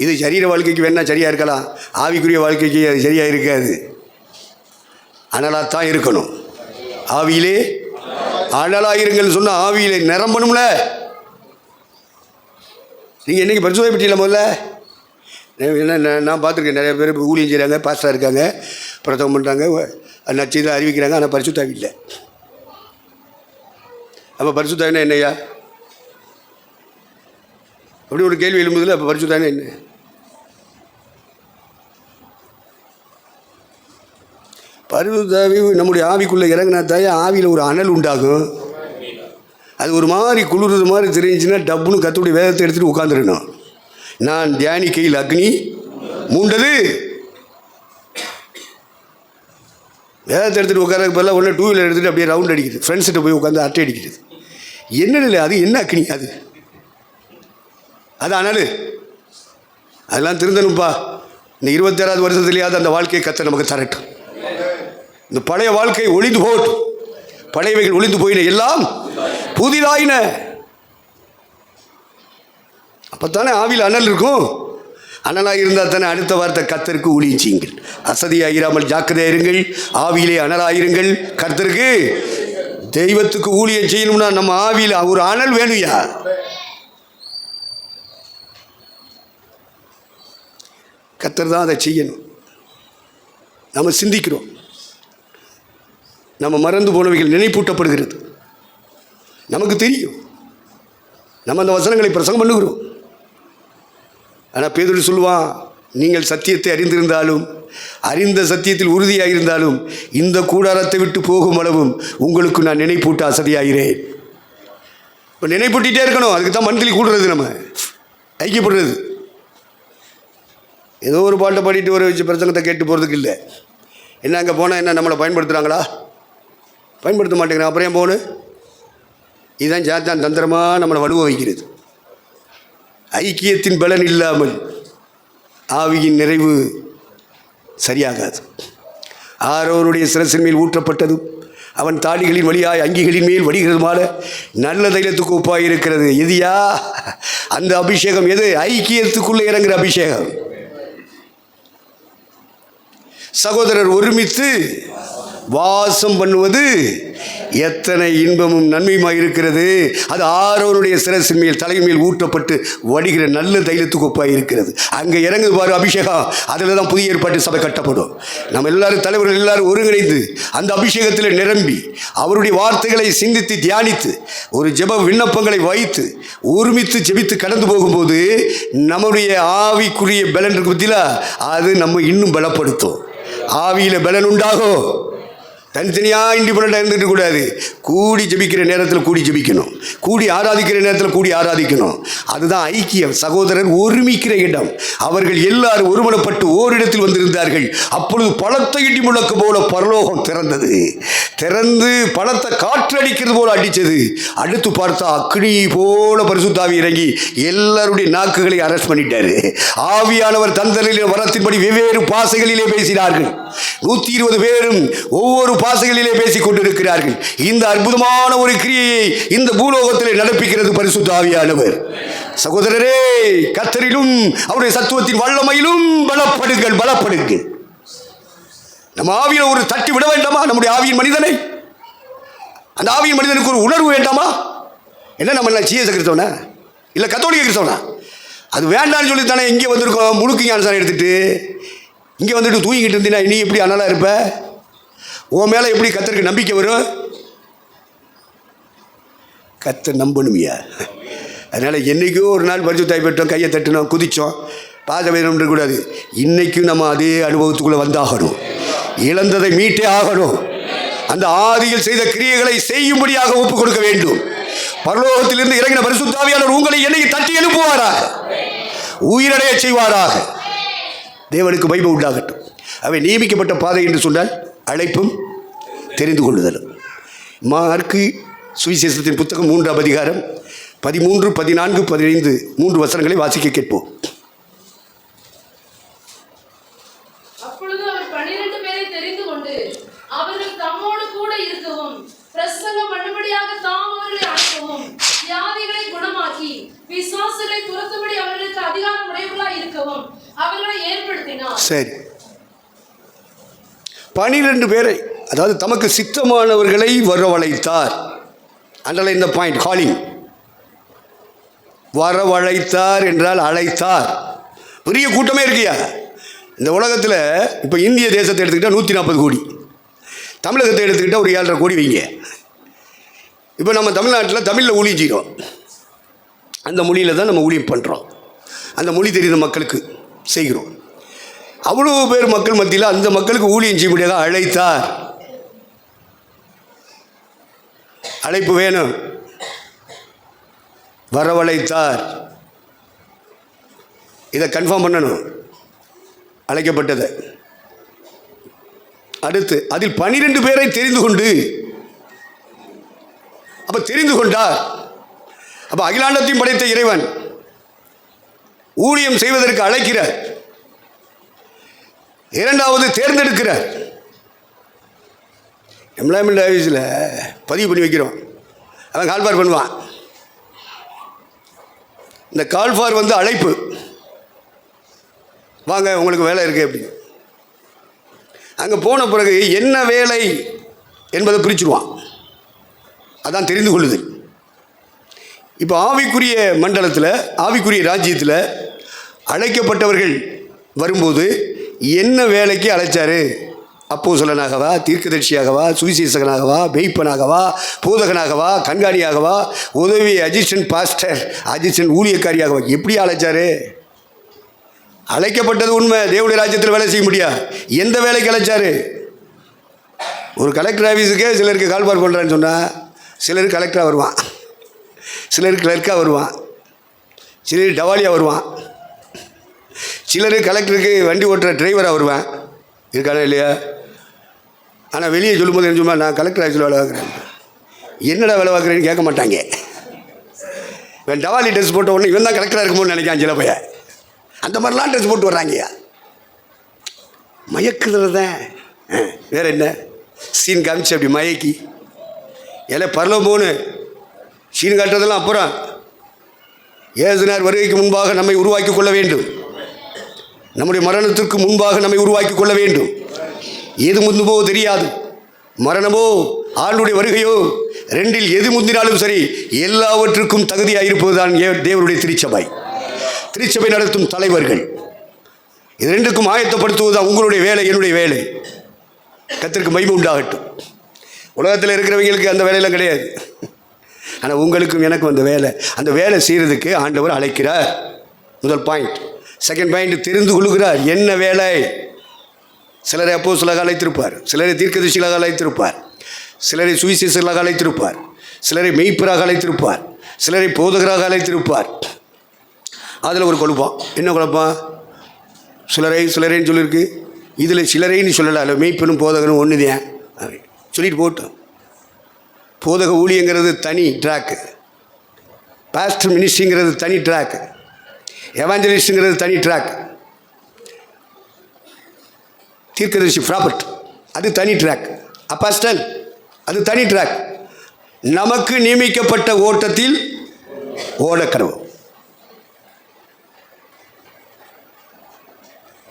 இது சரீர வாழ்க்கைக்கு வேணால் சரியாக இருக்கலாம், ஆவிக்குரிய வாழ்க்கைக்கு அது சரியாக இருக்காது. அனலாகத்தான் இருக்கணும். ஆவியிலே அனலாக இருங்கன்னு சொன்னால் ஆவியிலே நிரம்பணும்ல. நீங்கள் என்றைக்கு பரிசுத்தம் பெற்றீங்களா? முதல்ல என்ன நான் பார்த்துருக்கேன், நிறைய பேர் ஊழியம் செய்கிறாங்க, பாஸ்டராக இருக்காங்க, பிரசவம் பண்ணுறாங்க, நச்சதை அறிவிக்கிறாங்க, ஆனால் பரிசுத்தாவி இல்லை. அப்போ பரிசுத்தாவினா என்னையா? அப்படி ஒரு கேள்வி எழும்புதில்லை. அப்போ பரிசுத்தாவினா என்ன? பரிசுத்தாவி நம்முடைய ஆவிக்குள்ளே இறங்கினா தாயே ஆவியில் ஒரு அனல் உண்டாகும். அது ஒரு மாதிரி குளிர்றது மாதிரி தெரிஞ்சுன்னா டப்புன்னு கர்த்தருடைய வேதத்தை எடுத்துகிட்டு உட்காந்துருக்கணும். நான் தியானிக்கையில் அக்னி மூண்டது. வேதத்தை எடுத்துகிட்டு உட்காரக்கு பதிலாக ஒன்று 2 வீலர் எடுத்துகிட்டு அப்படியே ரவுண்ட் அடிக்கிறது, ஃப்ரெண்ட்ஸ்கிட்ட போய் உட்காந்து அட்டை அடிக்கிறது. என்னன்னு அது என்ன அக்னி? அது அனல். அதெல்லாம் திருந்தணும்ப்பா. இந்த 26வது வருஷத்துலேயாவது அந்த வாழ்க்கையை கர்த்தர் நமக்கு தரட்டும். இந்த பழைய வாழ்க்கை ஒளிந்து போகட்டும். பழையவைகள் ஒளிந்து போயின, எல்லாம் புதிதாயின. அப்போ தானே ஆவியில் அனல் இருக்கும். அனலாக இருந்தால் தானே அடுத்த வார்த்தை கர்த்தருக்கு ஊழியம் செய்யுங்கள். அசதியாக இராமல் ஜாக்கிரதையாக இருங்கள், ஆவியிலே அனலாயிருங்கள். கர்த்தருக்கு தெய்வத்துக்கு ஊழியம் செய்யணும்னா நம்ம ஆவியில் ஒரு அனல் வேணுயா. கர்த்தர் தான் அதை செய்யணும். நம்ம சிந்திக்கிறோம், நம்ம மறந்து போனவைகள் நினைப்பூட்டப்படுகிறது. நமக்கு தெரியும், நம்ம அந்த வசனங்களை பிரசங்கம் பண்ணுகிறோம். ஆனால் பேதுரு சொல்லுவான், நீங்கள் சத்தியத்தை அறிந்திருந்தாலும் அறிந்த சத்தியத்தில் உறுதியாக இருந்தாலும் இந்த கூடாரத்தை விட்டு போகும் அளவும் உங்களுக்கு நான் நினைப்பூட்ட அசதியாகிறேன். இப்போ நினைப்பூட்டிகிட்டே இருக்கணும். அதுக்கு தான் மந்த்லி கூடுறது, நம்ம ஐக்கியப்படுறது. ஏதோ ஒரு பாட்டை பாடிட்டு ஒரு வச்சு பிரசங்கத்தை கேட்டு போகிறதுக்கு இல்லை. என்ன அங்கே போனால் என்ன நம்மளை பயன்படுத்துகிறாங்களா? பயன்படுத்த மாட்டேங்கிறேன், அப்புறம் ஏன் போகணும்? இதுதான் சாத்தான் தந்திரமாக நம்மளை வலுவ வைக்கிறது. ஐக்கியத்தின் பலன் இல்லாமல் ஆவியின் நிறைவு சரியாகாது. ஆரோனுடைய சிரசின் மேல் ஊற்றப்பட்டதும் அவன் தாடிகளின் வழியாய் அங்கிகளின் மேல் வடிகிறதுமான நல்ல தைலத்துக்கு ஒப்பாக இருக்கிறது. எதியா அந்த அபிஷேகம்? எது? ஐக்கியத்துக்குள்ளே இறங்குற அபிஷேகம். சகோதரர் ஒருமித்து வாசம் பண்ணுவது எத்தனை இன்பமும் நன்மையுமாக இருக்கிறது. அது ஆரோனுடைய சிரசின் மேல் தலையின் மேல் ஊற்றப்பட்டு வடிகிற நல்ல தைலத்துக்கு ஒப்பாக இருக்கிறது. அங்கே இறங்குது பாரு அபிஷேகம். அதில் தான் புதிய ஏற்பாட்டு சபை கட்டப்படும். நம்ம எல்லாரும் தலைவர்கள் எல்லாரும் ஒருங்கிணைந்து அந்த அபிஷேகத்தில் நிரம்பி அவருடைய வார்த்தைகளை சிந்தித்து தியானித்து ஒரு ஜெப விண்ணப்பங்களை வைத்து ஒருமித்து ஜெபித்து கடந்து போகும்போது நம்முடைய ஆவிக்குரிய பலன் இருக்கு பற்றில, அது நம்ம இன்னும் பலப்படுத்தும். ஆவியில் பலன் உண்டாகும். தனித்தனியாக இண்டிபெண்டாக இருந்துட்டு கூடாது. கூடி ஜெபிக்கிற நேரத்தில் கூடி ஜெபிக்கணும், கூடி ஆராதிக்கிற நேரத்தில் கூடி ஆராதிக்கணும். அதுதான் ஐக்கியம். சகோதரர் ஒருமிக்கிற இடம். அவர்கள் எல்லாரும் ஒருமனப்பட்டு ஓரிடத்தில் வந்திருந்தார்கள். அப்பொழுது பலத்த இடி முழக்கு போல பரலோகம் திறந்தது. திறந்து பலத்த காற்றடிக்கிறது போல அடித்தது. அடுத்து பார்த்தா அக்னி போல பரிசுத்தாவி இறங்கி எல்லாருடைய நாக்குகளை அரெஸ்ட் பண்ணிட்டாரு. ஆவியானவர் தந்தலிலே வரத்தின்படி வெவ்வேறு பாசைகளிலே பேசினார்கள். 120 பேரும் ஒவ்வொரு பாசைகளிலே பேசிக் கொண்டிருக்கிறார்கள். இந்த அற்புதமான ஒரு கிரியையை இந்த பூலோகத்திலே நடப்பிக்கிறது பரிசுத்த ஆவியானவர். சகோதரரே, கர்த்தரிலும் அவருடைய சத்துவத்தின் வல்லமையிலும் பலப்படுங்கள், பலப்படுங்கள். நம்ம ஆவியில் ஒரு தட்டி விட வேண்டாமா? நம்முடைய ஆவியின் மனிதனை, அந்த ஆவியின் மனிதனுக்கு ஒரு உணர்வு வேண்டாமா? என்ன நம்ம சீஎஸ் கிறிஸ்தவனா இல்லை கத்தோலிக்க கிறிஸ்தவனா? அது வேண்டான்னு சொல்லி தானே இங்கே வந்திருக்கோம். முழுக்க ஞானசாரம் எடுத்துட்டு இங்கே வந்துட்டு தூங்கிக்கிட்டு இருந்தீங்கன்னா நீ எப்படி அனலாக இருப்ப? உன் மேலே எப்படி கர்த்தருக்கு நம்பிக்கை வரும்? கர்த்தர் நம்பணுமியா. அதனால் என்றைக்கோ ஒரு நாள் பரிசுத்தாய் பெற்றோம், கையை தட்டினோம், குதித்தோம், பாதவேதம் கூடாது. இன்றைக்கும் நம்ம அதே அனுபவத்துக்குள்ளே வந்தாகணும். இழந்ததை மீட்டே ஆகணும். அந்த ஆதியில் செய்த கிரியைகளை செய்யும்படியாக ஒப்புக் கொடுக்க வேண்டும். பரலோகத்திலிருந்து இறங்கின பரிசுத்த ஆவியானவர் உங்களை என்னைக்கு தட்டி எழுப்புவாராக, உயிரடைய செய்வாராக. தேவனுக்கு மகிமை உண்டாகட்டும். அவை நியமிக்கப்பட்ட பாதை என்று சொன்னால் அழைப்பும் தெரிந்து கொள்ளுதலும். மார்க்கு சுவிசேஷத்தின் புத்தகம் 3ஆம் அதிகாரம் 13, 14, 15 3 வசனங்களை வாசிக்க கேட்போம். அப்பொழுது அவர் 12 பேரை தெரிந்து கொண்டு அவர்கள் தம்மோடு கூட இருக்கவும் பிரசங்கம் பண்ணும்படியாக தாம் அவர்களை அனுப்பவும் வியாதிகளை குணமாக்கி பிசாசுகளை துரத்தும்படி அவர்களுக்கு அதிகாரம் உடையவர்களாய் இருக்கவும் அவர்களை ஏற்படுத்தினார். சரி, 12 பேரை, அதாவது தமக்கு சித்தமானவர்களை வரவழைத்தார். Underline the point, calling. வரவழைத்தார் என்றால் அழைத்தார். பெரிய கூட்டமே இருக்கியா இந்த உலகத்தில். இப்போ இந்திய தேசத்தை எடுத்துக்கிட்டால் 140 கோடி, தமிழகத்தை எடுத்துக்கிட்டால் ஒரு 7.5 கோடி வைங்க. இப்போ நம்ம தமிழ்நாட்டில் தமிழில் ஊழியம் செய்கிறோம். அந்த மொழியில் தான் நம்ம ஊழியம் பண்ணுறோம். அந்த மொழி தெரிந்த மக்களுக்கு செய்கிறோம். அவ்வளோ பேர் மக்கள் மத்தியில் அந்த மக்களுக்கு ஊழியம் செய்ய முடியாத அழைத்தார். அழைப்பு வேணும், வரவழைத்தார். இதை கன்ஃபார்ம் பண்ணணும், அழைக்கப்பட்டதை. அடுத்து அதில் 12 பேரை தெரிந்து கொண்டு, அப்போ தெரிந்து கொண்டார். அப்போ அகிலாண்டத்தையும் படைத்த இறைவன் ஊழியம் செய்வதற்கு அழைக்கிறார். இரண்டாவது தேர்ந்தெடுக்கிறார். எம்ப்ளாய்மெண்ட் ஆஃபீஸில் பதிவு பண்ணி வைக்கிறோம். அவன் கால்பார் பண்ணுவான். இந்த கால்பார் வந்து அழைப்பு, வாங்க உங்களுக்கு வேலை இருக்குது அப்படின்னு. அங்கே போன பிறகு என்ன வேலை என்பதை பிரிச்சுடுவான். அதான் தெரிந்து கொள்ளுதல். இப்போ ஆவிக்குரிய மண்டலத்தில், ஆவிக்குரிய ராஜ்யத்தில் அழைக்கப்பட்டவர்கள் வரும்போது என்ன வேலைக்கு அழைச்சாரு? அப்போஸ்தலனாகவா, தீர்க்கதரிசியாகவா, சுவிசேஷகனாகவா, மேய்ப்பனாகவா, போதகனாகவா, கண்காணியாகவா, உதவி அசிஸ்டன்ட் பாஸ்டர், அசிஸ்டன்ட் ஊழியக்காரியாகவா, எப்படி அழைச்சாரு? அழைக்கப்பட்டது உண்மை. தேவனுடைய ராஜ்யத்தில் வேலை செய்ய முடியாது. எந்த வேலைக்கு அழைச்சாரு? ஒரு கலெக்டர் ஆஃபீஸுக்கே சிலருக்கு கால்பார் பண்ணுறான்னு சொன்னால், சிலர் கலெக்டராக வருவான், சிலர் கிளர்க்காக வருவான், சிலர் டவாலியாக வருவான், சிலர் கலெக்டருக்கு வண்டி ஓட்டுற டிரைவராக வருவேன். இருக்கானா இல்லையா? ஆனால் வெளியே சொல்லும்போது என்ன சொல்லுமா, நான் கலெக்டர் ஆஃபீஸில் வேலை பார்க்குறேன். என்னடா வேலை பார்க்குறேன்னு கேட்க மாட்டாங்க. இவன் டவாலி ட்ரெஸ் போட்ட உடனே இவன் தான் கலெக்டராக இருக்கும்போது நினைக்கான் சில பையன். அந்த மாதிரிலாம் ட்ரெஸ் போட்டு வர்றாங்கய்யா. மயக்குறது தான். வேறு என்ன சீன் காமிச்சு அப்படி மயக்கி எல்லாம் பரலோகம் போகணு. சீன் காட்டுறதெல்லாம் அப்புறம். ஏசுனார் வருகைக்கு முன்பாக நம்மை உருவாக்கி கொள்ள வேண்டும். நம்முடைய மரணத்திற்கு முன்பாக நம்மை உருவாக்கி கொள்ள வேண்டும். எது முந்துமோ தெரியாது. மரணமோ ஆண்டுடைய வருகையோ, ரெண்டில் எது முந்தினாலும் சரி, எல்லாவற்றுக்கும் தகுதியாக இருப்பதுதான் தேவனுடைய திருச்சபை. திருச்சபை நடத்தும் தலைவர்கள். இது ரெண்டுக்கும் ஆயத்தப்படுத்துவதுதான் உங்களுடைய வேலை, என்னுடைய வேலை. கர்த்தருக்கு மகிமை உண்டாகட்டும். உலகத்தில் இருக்கிறவங்களுக்கு அந்த வேலையெல்லாம் கிடையாது. ஆனால் உங்களுக்கும் எனக்கும் அந்த வேலை. அந்த வேலை செய்கிறதுக்கு ஆண்டவர் அழைக்கிறார். முதல் பாயிண்ட். செகண்ட் பாயிண்ட், தெரிந்து கொள்கிறார். என்ன வேலை? சிலரை அப்போஸ்தலராக அழைத்திருப்பார், சிலரை தீர்க்கதரிசிகளாக அழைத்திருப்பார், சிலரை சுவிசேஷகர்களாக அழைத்திருப்பார், சிலரை மெய்ப்பராக அழைத்திருப்பார், சிலரை போதகராக அழைத்திருப்பார். அதில் ஒரு குழப்பம். என்ன குழப்பம்? சிலரைன்னு சொல்லியிருக்கு. இதில் சிலரைன்னு சொல்லலை. அதில் மெய்ப்பனும் போதகனும் ஒன்று தான் சொல்லிட்டு போட்டோம். போதக ஊழியங்கிறது தனி ட்ராக்கு, பாஸ்டர் மினிஸ்ட்ரிங்கிறது தனி ட்ராக்கு, எவாஞ்சலிஸ்ட்டுங்கிறது தனி ட்ராக், தீர்க்கதரிசி ப்ராப்பர்ட் அது தனி ட்ராக், அப்போஸ்தலன் அது தனி ட்ராக். நமக்கு நியமிக்கப்பட்ட ஓட்டத்தில் ஓடக்கடவோம்.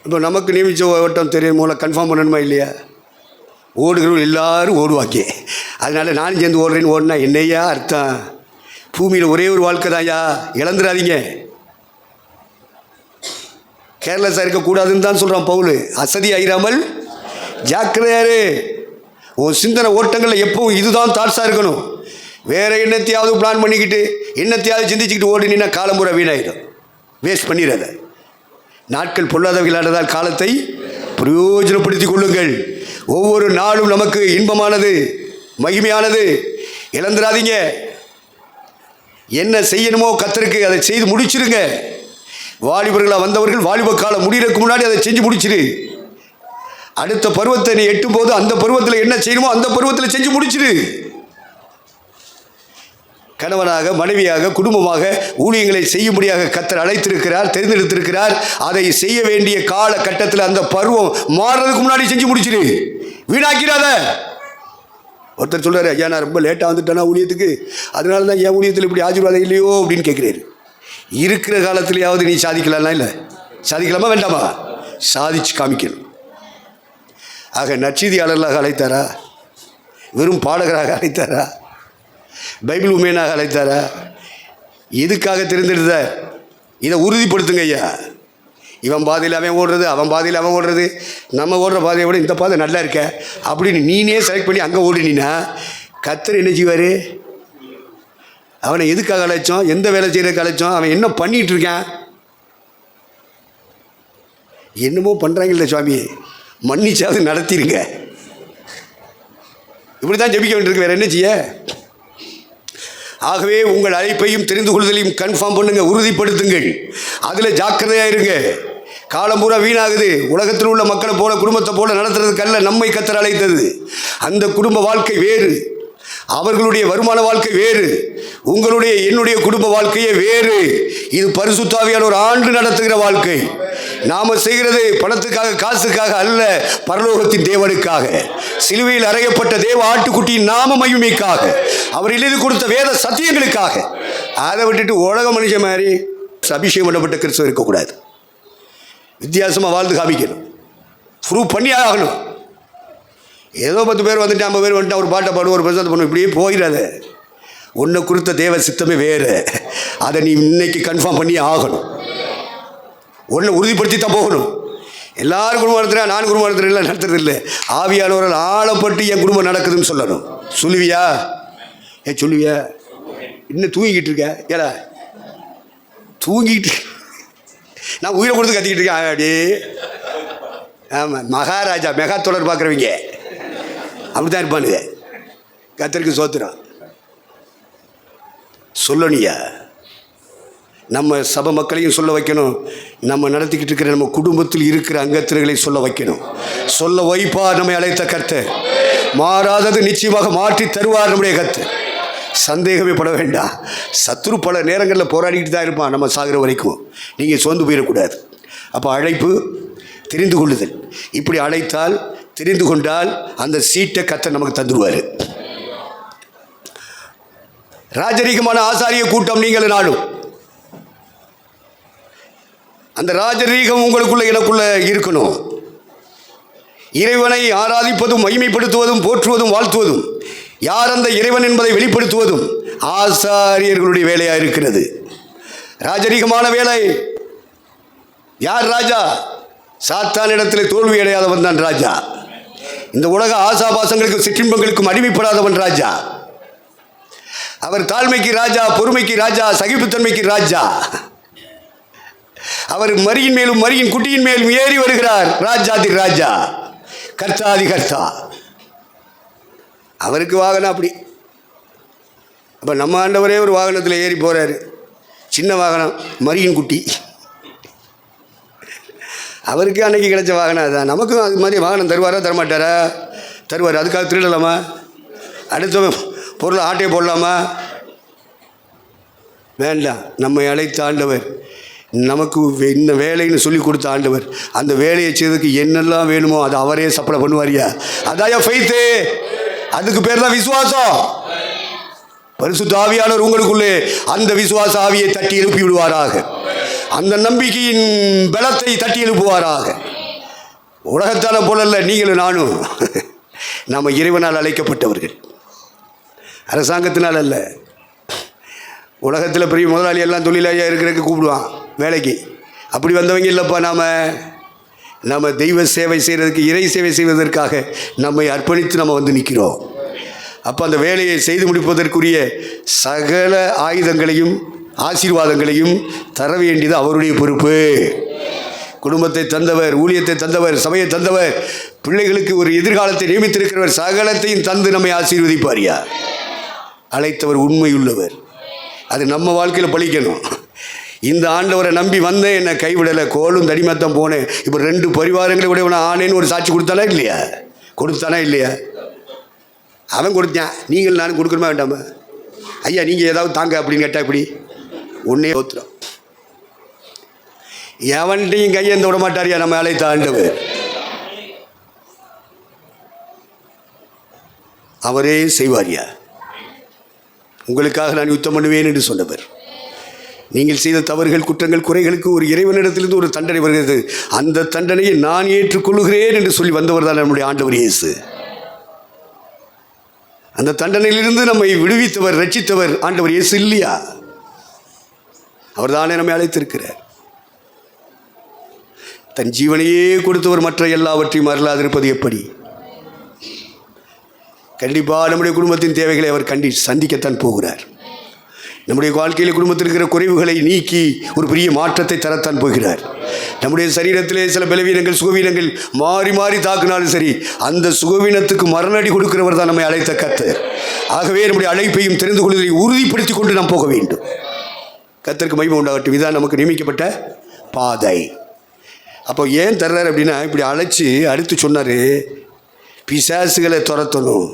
இப்போ நமக்கு நியமித்த ஓட்டம் தெரியும் மூலம் கன்ஃபார்ம் பண்ணணுமா இல்லையா? ஓடுகிறவர்கள் எல்லாரும் ஓடுவாங்க. அதனால் நானும் சேர்ந்து ஓடுறேன்னு ஓடினா என்னையா அர்த்தம்? பூமியில் ஒரே ஒரு வாழ்க்கை தான்யா, இழந்துடாதீங்க. கேர்லெஸ்ஸாக இருக்கக்கூடாதுன்னு தான் சொல்கிறான் பவுல். அசதி ஆயிராமல் ஜாக்கிரதையாரு. உன் சிந்தனை ஓட்டங்களில் எப்பவும் இதுதான் தாட்ஸாக இருக்கணும். வேறு என்னத்தையாவது பிளான் பண்ணிக்கிட்டு என்னத்தையாவது சிந்திச்சுக்கிட்டு ஓடினா காலம்புற வீணாயிடும். வேஸ்ட் பண்ணிடாத. நாட்கள் பொல்லாதவைகளானதால் காலத்தை பிரயோஜனப்படுத்திக் கொள்ளுங்கள். ஒவ்வொரு நாளும் நமக்கு இன்பமானது, மகிமையானது. இழந்துடாதீங்க. என்ன செய்யணுமோ கர்த்தருக்கு அதை செய்து முடிச்சிருங்க. வாலிபர்களாக வந்தவர்கள் வாலிப காலம் முடிகிறதுக்கு முன்னாடி அதை செஞ்சு முடிச்சிரு. அடுத்த பருவத்தை நீ எட்டும் போது அந்த பருவத்தில் என்ன செய்யணுமோ அந்த பருவத்தில் செஞ்சு முடிச்சிரு. கணவனாக, மனைவியாக, குடும்பமாக ஊழியங்களை செய்யும்படியாக கர்த்தர் அழைத்திருக்கிறார், தெரிந்தெடுத்திருக்கிறார். அதை செய்ய வேண்டிய கால கட்டத்தில் அந்த பருவம் மாறுறதுக்கு முன்னாடி செஞ்சு முடிச்சிரு. வீணாக்கிறாத. ஒருத்தர் சொல்கிறார், ஐயா நான் ரொம்ப லேட்டாக வந்துட்டேன்னா ஊழியத்துக்கு, அதனால தான் என் ஊழியத்தில் இப்படி ஆசீர்வாதம் இல்லையோ அப்படின்னு கேட்குறாரு. இருக்கிற காலத்திலேயாவது நீ சாதிக்கலாம்னா இல்லை? சாதிக்கலாமா வேண்டாமா? சாதிச்சு காமிக்கணும். ஆக நற்செய்தியாளர்களாக அழைத்தாரா? வெறும் பாடகராக அழைத்தாரா? பைபிள் உண்மையனாக அழைத்தாரா? எதுக்காக தெரிந்தெடுத்த? இதை உறுதிப்படுத்துங்க ஐயா. இவன் பாதையில் அவன் ஓடுறது, அவன் பாதையில் அவன் ஓடுறது, நம்ம ஓடுற பாதையை விட இந்த பாதை நல்லா இருக்க அப்படின்னு நீனே செலக்ட் பண்ணி அங்கே ஓடினா கர்த்தர் என்ன செய்வார்? அவனை எதுக்காக அழைச்சோம்? எந்த வேலை செய்கிறதுக்கு அழைச்சோம்? அவன் என்ன பண்ணிகிட்டு இருக்கான்? என்னமோ பண்ணுறாங்கல்ல சுவாமி, மன்னிச்சாவது நடத்திருங்க. இப்படி தான் ஜெபிக்க வேண்டியிருக்கு. வேறு என்ன செய்ய? ஆகவே உங்கள் அழைப்பையும் தெரிந்து கொள்வதையும் கன்ஃபார்ம் பண்ணுங்க, உறுதிப்படுத்துங்கள். அதில் ஜாக்கிரதையாக இருங்க. காலம் பூரா வீணாகுது. உலகத்தில் உள்ள மக்களை போல, குடும்பத்தை போல நடத்துறதுக்கல்ல நம்மை கர்த்தர் அழைத்தது. அந்த குடும்ப வாழ்க்கை வேறு, அவர்களுடைய வருமான வாழ்க்கை வேறு, உங்களுடைய என்னுடைய குடும்ப வாழ்க்கையே வேறு. இது பரிசுத்த ஆவியானவர் ஒரு ஆண்டு நடத்துகிற வாழ்க்கை. நாம செய்கிறது பணத்துக்காக, காசுக்காக அல்ல, பரலோகத்தின் தேவனுக்காக, சிலுவையில் அறையப்பட்ட தேவ ஆட்டுக்குட்டியின் நாம மகிமைக்காக, அவர் எழுதி கொடுத்த வேத சத்தியங்களுக்காக. அதை விட்டுட்டு உலக மனுஷன் மாதிரி அபிஷேகம் பண்ணப்பட்ட கிறிஸ்தவம் இருக்கக்கூடாது. வித்தியாசமாக வாழ்ந்து காமிக்கணும், ப்ரூவ் பண்ணி ஆகணும். ஏதோ 10 பேர் வந்துட்டு 50 பேர் வந்துட்டு ஒரு பாட்டை பாடுவோம், ஒரு பிரசாதம் பண்ணுவோம், இப்படியே போயிடாத. உன்னை குறித்த தேவ சித்தமே வேறு. அதை நீ இன்னைக்கு கன்ஃபார்ம் பண்ணி ஆகணும். ஒன்றை உறுதிப்படுத்தி தான் போகணும். எல்லாரும் குடும்பம் நடத்துகிறேன், நான் குடும்பம் நடத்துகிறேன், இல்லை நடத்துறது இல்லை. ஆவியானவர்கள் ஆளப்பட்டு என் குடும்பம் நடக்குதுன்னு சொல்லணும். சொல்லுவியா? சொல்லுவியா? இன்னும் தூங்கிக்கிட்டு இருக்க? ஏடா தூங்கிட்டு நான் உயிரை கொடுத்து கத்திக்கிட்டு இருக்கேன் அப்படி. ஆமாம், மகாராஜா மெகா தொடர் பார்க்குறவங்க அப்படி தான் இருப்பானுங்க. கர்த்தருக்கு சோத்திரம் சொல்லணுயா. நம்ம சபை மக்களையும் சொல்ல வைக்கணும். நம்ம நடத்திக்கிட்டு இருக்கிற நம்ம குடும்பத்தில் இருக்கிற அங்கத்தினர்களை சொல்ல வைக்கணும். சொல்ல வைப்பார் நம்மை அழைத்த கர்த்தர். மாறாதது நிச்சயமாக மாற்றி தருவார் நம்முடைய கர்த்தர். சந்தேகமே பட வேண்டாம். சத்துரு பல நேரங்களில் போராடிக்கிட்டு தான் இருப்பான் நம்ம சாகிற வரைக்கும். நீங்கள் சோர்ந்து போயிடக்கூடாது. அப்போ அழைப்பு, தெரிந்து கொள்ளுதல். இப்படி அழைத்தால், தெரிந்து கொண்டால் அந்த சீட்டை கர்த்தர் நமக்கு தந்துடுவார். ராஜரீகமான ஆசாரிய கூட்டம் நீங்கள் நாடும். அந்த ராஜரீகம் உங்களுக்குள்ள எனக்குள்ள இருக்கணும். இறைவனை ஆராதிப்பதும், மகிமைப்படுத்துவதும், போற்றுவதும், வாழ்த்துவதும், யார் அந்த இறைவன் என்பதை வெளிப்படுத்துவதும் ஆசாரியர்களுடைய வேலையாக இருக்கிறது. ராஜரீகமான வேலை. யார் ராஜா? சாத்தானிடத்தில் தோல்வி அடையாதவன் தான் ராஜா. இந்த உலக ஆசாபாசங்களுக்கும் சிற்றின்பங்களுக்கும் அடிமைப்படாதவன் ராஜா. அவர் தாழ்மைக்கு ராஜா, பொறுமைக்கு ராஜா, சகிப்புத்தன்மைக்கு ராஜா. அவர் மரியின் மேலும் மரியின் குட்டியின் மேலும் ஏறி வருகிறார். ராஜாதி ராஜா, கர்த்தாதி கர்த்தா. அவருக்கு வாகனம் அப்படி. அப்போ நம்ம ஆண்டவரே ஒரு வாகனத்தில் ஏறி போகிறாரு. சின்ன வாகனம், மரியின் குட்டி. அவருக்கு அன்னைக்கு கிடைச்ச வாகனம் அதுதான். நமக்கும் அது மாதிரி வாகனம் தருவாரா தரமாட்டாரா? தருவார். அதுக்காக திருடலாமா? அடுத்த பொருளை ஆட்டையை போடலாமா? வேண்டாம். நம்மை அழைத்த ஆண்டவர், நமக்கு இந்த வேலைன்னு சொல்லி கொடுத்த ஆண்டவர், அந்த வேலையை செய்வதற்கு என்னெல்லாம் வேணுமோ அதை அவரே சப்ளை பண்ணுவாரியா. அதான் ஃபெய்த்து. அதுக்கு பேர் தான் விசுவாசம். பரிசுத்த ஆவியானவர் உங்களுக்குள்ளே அந்த விசுவாச ஆவியை தட்டி எழுப்பி விடுவாராக. அந்த நம்பிக்கையின் பலத்தை தட்டி எழுப்புவாராக. உலகத்தான போலல்ல நீங்களும் நானும். நம்ம இறைவனால் அழைக்கப்பட்டவர்கள், அரசாங்கத்தினால் அல்ல. உலகத்தில் பெரிய முதலாளி எல்லாம் தொழிலாளியாக இருக்கிறதுக்கு கூப்பிடுவான் வேலைக்கு. அப்படி வந்தவங்க இல்லைப்பா. நம்ம தெய்வ சேவை செய்கிறதுக்கு, இறை சேவை செய்வதற்காக நம்மை அர்ப்பணித்து நம்ம வந்து நிற்கிறோம். அப்போ அந்த வேலையை செய்து முடிப்பதற்குரிய சகல ஆயுதங்களையும் ஆசீர்வாதங்களையும் தர வேண்டியது அவருடைய பொறுப்பு. குடும்பத்தை தந்தவர், ஊழியத்தை தந்தவர், சபையை தந்தவர், பிள்ளைகளுக்கு ஒரு எதிர்காலத்தை நியமித்திருக்கிறவர், சகலத்தையும் தந்து நம்மை ஆசீர்வதிப்பாரியா. அழைத்தவர் உண்மையுள்ளவர். அது நம்ம வாழ்க்கையில் பலிக்கணும். இந்த ஆண்டவரை நம்பி வந்தேன், என்னை கைவிடலை, கோலும் தடிமத்தம் போனேன். இப்போ 2 பரிவாரங்களை விட ஆனேன்னு ஒரு சாட்சி கொடுத்தானா இல்லையா? கொடுத்தானா இல்லையா? அவன் கொடுத்தான், நீங்கள் நானும் கொடுக்கணுமா வேண்டாமா? ஐயா நீங்கள் ஏதாவது தாங்க அப்படின்னு கேட்டால் இப்படி ஒன்றே ஓத்துறோம். எவன்ட்டையும் கையெந்த விட மாட்டாரியா நம்ம அழைத்த ஆண்டவர். அவரே செய்வாரியா. உங்களுக்காக நான் யுத்தம் பண்ணுவேன் என்று சொன்னவர். நீங்கள் செய்த தவறுகள், குற்றங்கள், குறைகளுக்கு ஒரு இறைவனிடத்திலிருந்து ஒரு தண்டனை வருகிறது. அந்த தண்டனையை நான் ஏற்றுக்கொள்கிறேன் என்று சொல்லி வந்தவர் தான் நம்முடைய ஆண்டவர் இயேசு. அந்த தண்டனையிலிருந்து நம்மை விடுவித்தவர், ரட்சித்தவர் ஆண்டவர் இயேசு இல்லையா? அவர் தானே நம்மை அழைத்திருக்கிறார். தன் ஜீவனையே கொடுத்தவர் மற்ற எல்லாவற்றையும் அருளாதிருப்பது எப்படி? கண்டிப்பாக நம்முடைய குடும்பத்தின் தேவைகளை அவர் சந்திக்கத்தான் போகிறார். நம்முடைய வாழ்க்கையில் குடும்பத்தில் இருக்கிற குறைவுகளை நீக்கி ஒரு பெரிய மாற்றத்தை தரத்தான் போகிறார். நம்முடைய சரீரத்திலே சில பலவீனங்கள், சுகவீனங்கள் மாறி மாறி தாக்குனாலும் சரி, அந்த சுகவீனத்துக்கு மரணடி கொடுக்கிறவர் தான் நம்மை அழைத்த கர்த்தர். ஆகவே நம்முடைய அழைப்பையும் தெரிந்து கொள்வதை உறுதிப்படுத்தி கொண்டு நாம் போக வேண்டும். கர்த்தருக்கு மகிமை உண்டாகட்டும். இதான் நமக்கு நியமிக்கப்பட்ட பாதை. அப்போ ஏன் தர்றாரு அப்படின்னா, இப்படி அழைச்சி அடுத்து சொன்னார், பிசாசுகளை துரத்தணும்,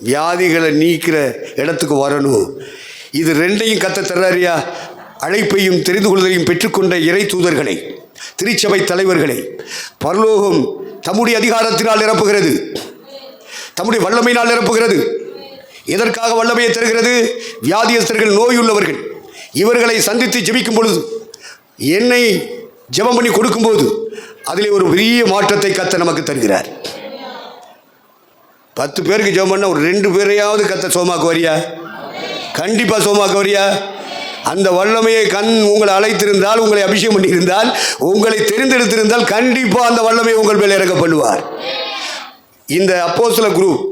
வியாதிகளை நீக்கிற இடத்துக்கு வரணும். இது 2ஐயும் கத்த தர்றாரியா. அழைப்பையும் தெரிந்து கொள்வதையும் பெற்றுக்கொண்ட இறை தூதர்களை, திருச்சபை தலைவர்களை பரலோகம் தம்முடைய அதிகாரத்தினால் நிரப்புகிறது, தம்முடைய வல்லமையினால் நிரப்புகிறது. எதற்காக வல்லமையை தருகிறது? வியாதியஸ்தர்கள், நோயுள்ளவர்கள் இவர்களை சந்தித்து ஜெபிக்கும் பொழுது, என்னை ஜெபம் பண்ணி கொடுக்கும்போது அதில் ஒரு பெரிய மாற்றத்தை கத்த நமக்கு தருகிறார். 10 பேருக்கு ஜெபம் பண்ணால் ஒரு 2 பேரையாவது கத்த சோமாக்கு வரியா? கண்டிப்பாக சோமாக்கு வரியா? அந்த வல்லமையை உங்களை அழைத்திருந்தால், உங்களை அபிஷேகம் பண்ணியிருந்தால், உங்களை தெரிந்தெடுத்திருந்தால் கண்டிப்பாக அந்த வல்லமையை உங்கள் மேலே இறக்க பண்ணுவார். இந்த அப்போஸ்தலர் குரூப்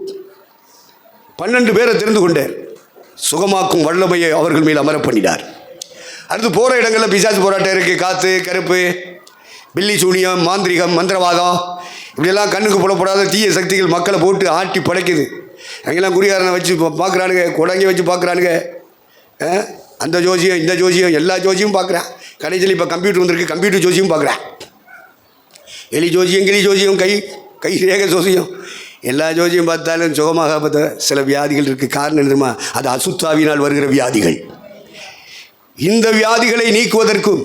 12 பேரை தெரிந்து கொண்டார். சுகமாக்கும் வல்லமையை அவர்கள் மேல் அமர பண்ணினார். அடுத்து போகிற இடங்களில் பிசாசு போராட்டம் இருக்குது. காற்று, கருப்பு, பில்லி சூனியம், மாந்திரிகம், மந்திரவாதம், இப்படியெல்லாம் கண்ணுக்கு புலப்படாத தீய சக்திகள் மக்களை போட்டு ஆட்டி படைக்குது. அங்கெல்லாம் குறிகாரனை வச்சு பார்க்குறானுங்க, குடங்கி வச்சு பார்க்குறானுங்க. அந்த ஜோசியம், இந்த ஜோசியம், எல்லா ஜோசியும் பார்க்குறேன். கடைசியில் இப்போ கம்ப்யூட்டர் வந்திருக்கு, கம்ப்யூட்டர் ஜோசியும் பார்க்குறேன். எலி ஜோசியம், கிளி ஜோசியம், கை ரேக ஜோசியம், எல்லா ஜோசியும் பார்த்தாலும் சுகமாக பார்த்த சில வியாதிகள் இருக்குது. காரணம் என்ன தெரியுமா? அது அசுத்தாவினால் வருகிற வியாதிகள். இந்த வியாதிகளை நீக்குவதற்கும்,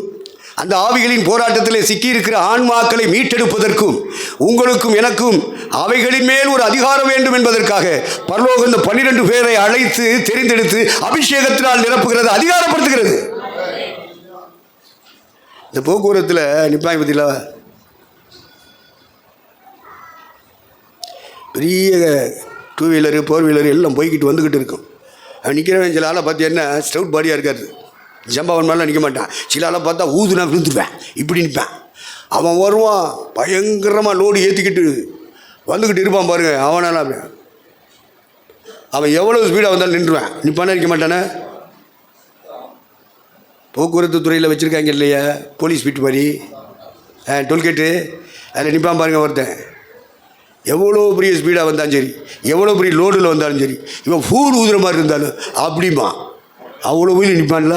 அந்த ஆவிகளின் போராட்டத்தில் சிக்கியிருக்கிற ஆன்மாக்களை மீட்டெடுப்பதற்கும் உங்களுக்கும் எனக்கும் அவைகளின் மேல் ஒரு அதிகாரம் வேண்டும் என்பதற்காக பரலோகம் இந்த 12 பேரை அழைத்து தெரிந்தெடுத்து அபிஷேகத்தினால் நிரப்புகிறது, அதிகாரப்படுத்துகிறது. இந்த போக்குவரத்தில் நிப்பாய் பற்றியில் பெரிய 2 வீலரு 4 வீலரு எல்லாம் போய்கிட்டு வந்துக்கிட்டு இருக்கும். அவன் நிற்கிறவன் சில ஆளை பார்த்தீங்கன்னா ஸ்டவுட் பாடியாக இருக்காது, ஜம்பாவன் மாதிரிலாம் நிற்க மாட்டான். சில ஆளை பார்த்தா ஊதுனா விழுந்துருப்பேன், இப்படி நிற்பேன். அவன் வருவான், பயங்கரமாக லோடு ஏற்றிக்கிட்டு வந்துக்கிட்டு இருப்பான் பாருங்க. அவனால் அவன் எவ்வளோ ஸ்பீடாக வந்தாலும் நின்றுவேன், நிற்பானே நிற்க மாட்டானே. போக்குவரத்து துறையில் வச்சுருக்காங்க இல்லையா போலீஸ் பீட் மாதிரி, டோல்கேட்டு, அதில் நிற்பான் பாருங்க ஒருத்தன். எவ்வளோ பெரிய ஸ்பீடாக வந்தாலும் சரி, எவ்வளோ பெரிய லோடில் வந்தாலும் சரி, இவன் ஃபூல் ஊதுற மாதிரி இருந்தாலும் அப்படிமா அவ்வளோ போய் நிற்பான்ல,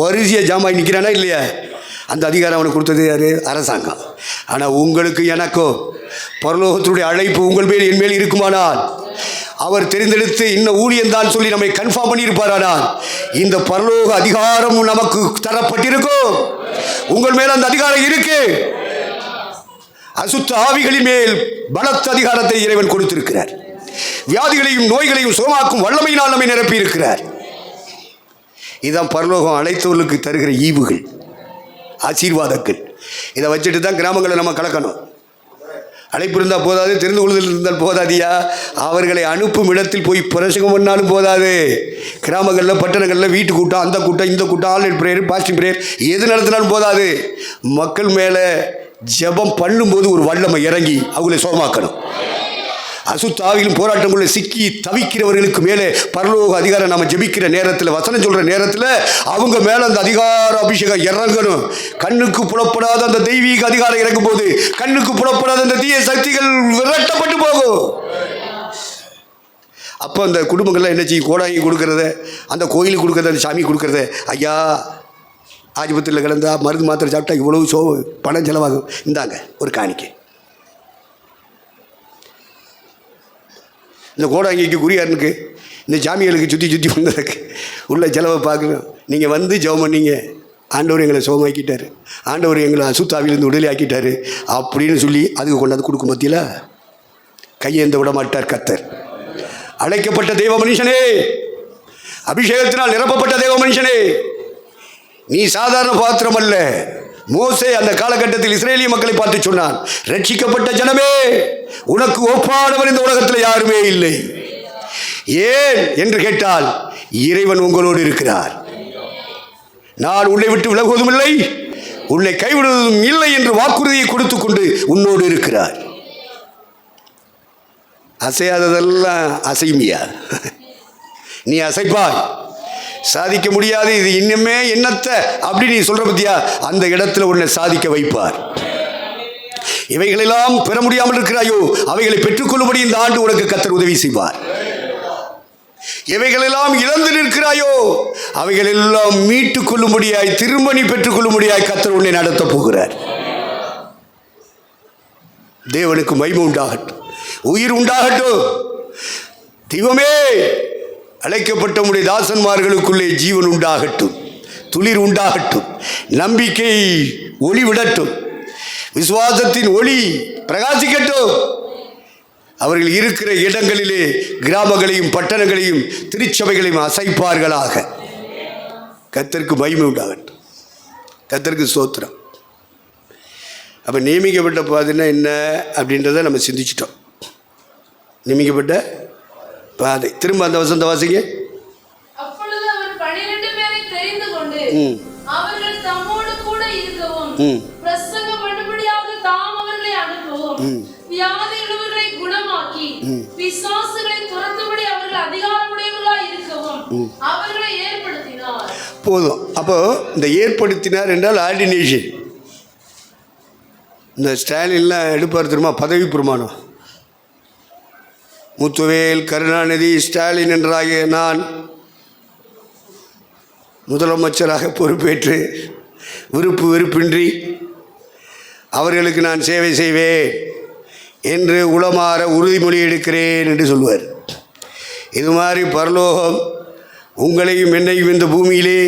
வரிசையாக ஜாமாய் நிற்கிறானா இல்லையா? அந்த அதிகாரம் அவனுக்கு கொடுத்தது யார்? அரசாங்கம். ஆனால் உங்களுக்கு எனக்கோ பரலோகத்துடைய அழைப்பு உங்கள் மேல் என் மேல் இருக்குமானால், அவர் தெரிந்தெடுத்து இன்னும் ஊழியந்தான் சொல்லி நம்மை கன்ஃபார்ம் பண்ணியிருப்பாரானால், இந்த பரலோக அதிகாரம் நமக்கு தரப்பட்டிருக்கும். உங்கள் மேல் அந்த அதிகாரம் இருக்கு. அசுத்த ஆவிகளின் மேல் பலத்த அதிகாரத்தை இறைவன் கொடுத்திருக்கிறார். வியாதிகளையும் நோய்களையும் சுகமாக்கும் வல்லமையினால் நம்மை நிரப்பி இருக்கிறார். இதுதான் பரலோகம் அழைத்தவர்களுக்கு தருகிற ஈவுகள், ஆசீர்வாதங்கள். இதை வச்சுட்டு தான் கிராமங்களை நம்ம கலக்கணும். அழைப்பு இருந்தால் போதாது, தெரிந்து கொள்ளுதல் இருந்தால் போதாதியா, அவர்களை அனுப்பும் இடத்தில் போய் பிரசங்கம் பண்ணாலும் போதாது. கிராமங்களில், பட்டணங்களில் வீட்டு கூட்டம், அந்த கூட்டம், இந்த கூட்டம், ஆன்லைன் பிரேயர், பாஸ்டிங் பிரேயர் எது நடத்தினாலும் போதாது. மக்கள் மேலே ஜெபம் பண்ணும்போது ஒரு வல்லமை இறங்கி அவங்களை சுகமாக்கணும். அசுத்தாவிலும் போராட்டங்களுள்ள சிக்கி தவிக்கிறவர்களுக்கு மேலே பரலோக அதிகாரம் நம்ம ஜெபிக்கிற நேரத்தில், வசனம் சொல்கிற நேரத்தில் அவங்க மேலே அந்த அதிகார அபிஷேகம் இறங்கணும். கண்ணுக்கு புலப்படாத அந்த தெய்வீக அதிகாரம் இறங்கும் போது கண்ணுக்கு புலப்படாத அந்த தீய சக்திகள் விரட்டப்பட்டு போகும். அப்போ அந்த குடும்பங்கள்லாம் என்ன செய்யும்? கோடாங்கி கொடுக்கறத, அந்த கோயிலுக்கு கொடுக்கறத, அந்த சாமி கொடுக்கறத, ஐயா ஆஸ்பத்திரியில் கிடந்தா மருந்து மாத்திரை சாப்பிட்டா இவ்வளவு பணம் செலவாகும், இந்தாங்க ஒரு காணிக்கை. இந்த கோடாங்கிக்கு குறியாருக்கு இந்த சாமிகளுக்கு சுற்றி சுற்றி வந்ததுக்கு உள்ள செலவை பார்க்கணும். நீங்கள் வந்து ஜெபம் பண்ணீங்க, ஆண்டவர் எங்களை சுகமாக்கிட்டார், ஆண்டவர் எங்களை அசுத்தாவிலிருந்து விடுதலை ஆக்கிட்டார் அப்படின்னு சொல்லி அதுக்கு கொண்டாந்து கொடுக்கும். மத்தியில் கையேந்த விட மாட்டார் கர்த்தர். அழைக்கப்பட்ட தெய்வ மனுஷனே, அபிஷேகத்தினால் நிரப்பப்பட்ட தெய்வ மனுஷனே, நீ சாதாரண பாத்திரம் அல்ல. மோசே அந்த காலகட்டத்தில் இஸ்ரேலிய மக்களை பார்த்து சொன்னான், ரட்சிக்கப்பட்ட ஜனமே, உனக்கு ஒப்பானவர் இந்த உலகத்தில் யாருமே இல்லை. ஏன் என்று கேட்டால், இறைவன் உங்களோடு இருக்கிறார். நான் உன்னை விட்டு விலகுவதும் இல்லை, உன்னை கைவிடுவதும் இல்லை என்று வாக்குறுதியை கொடுத்து கொண்டு உன்னோடு இருக்கிறார். அசையாததெல்லாம் அசைமியா? நீ அசைப்பாய். சாதிக்க முடியாது, இது இன்னுமே என்னத்தை அப்படி நீ சொல்ற பத்தியா, அந்த இடத்துல உன்னை சாதிக்க வைப்பார். இவைகளெல்லாம் பெற முடியாமல் இருக்கிறாயோ, அவைகளை பெற்றுக்கொள்ளும்படி இந்த ஆண்டு உனக்கு கர்த்தர் உதவி செய்வார். எவைகளெல்லாம் இழந்து நிற்கிறாயோ, அவைகளெல்லாம் மீட்டுக் கொள்ளும்படியாய், திரும்ப நீ பெற்றுக்கொள்ளும்படியாய் கர்த்தர் உன்னை நடத்த போகிறார். தேவனுக்கு மகிமை உண்டாகட்டும், உயிர் உண்டாகட்டும். தெய்வமே, அழைக்கப்பட்ட உடைய தாசன்மார்களுக்குள்ளே ஜீவன் உண்டாகட்டும், துளிர் உண்டாகட்டும், நம்பிக்கை ஒளி விடட்டும், விசுவாசத்தின் ஒளி பிரகாசிக்கட்டும். அவர்கள் இருக்கிற இடங்களிலே கிராமங்களையும் பட்டணங்களையும் திருச்சபைகளையும் அசைப்பார்களாக. கர்த்தருக்கு மகிமை உண்டாகட்டும். கர்த்தருக்கு ஸ்தோத்திரம். அப்போ நியமிக்கப்பட்ட பாதைன்னா என்ன அப்படின்றத நம்ம சிந்திச்சிட்டோம். நியமிக்கப்பட்ட பாதை. திரும்ப அந்த வசந்த வாசிங்க. அப்பொழுது அவர் 12 பேரை தெரிந்து கொண்டு அவர்கள் தம்மோடு கூட இருக்கவும் பிரசங்கம் பண்ணும்படியாக தாம் அவர்களை அனுப்பவும் வியாதியுள்ளவர்களை குணமாக்கி பிசாசுகளை துரத்தும்படி அவர்கள் அதிகாரமுடையவர்களாய் இருக்கவும் அவர்களை ஏற்படுத்தினார். போதும். அப்போ இந்த ஏற்படுத்தினார் என்றால் ஆர்டினேஷன். இந்த ஸ்டாலின்லாம் எடுப்பார் தெரியுமா, பதவி பிரமாணம். முத்துவேல், கருணாநிதி, ஸ்டாலின் என்றாகிய நான் முதலமைச்சராக பொறுப்பேற்று விருப்பு வெறுப்பின்றி அவர்களுக்கு நான் சேவை செய்வேன் என்று உளமாற உறுதிமொழி எடுக்கிறேன் என்று சொல்லுவார். இது மாதிரி பரலோகம் உங்களையும் என்னையும் இந்த பூமியிலே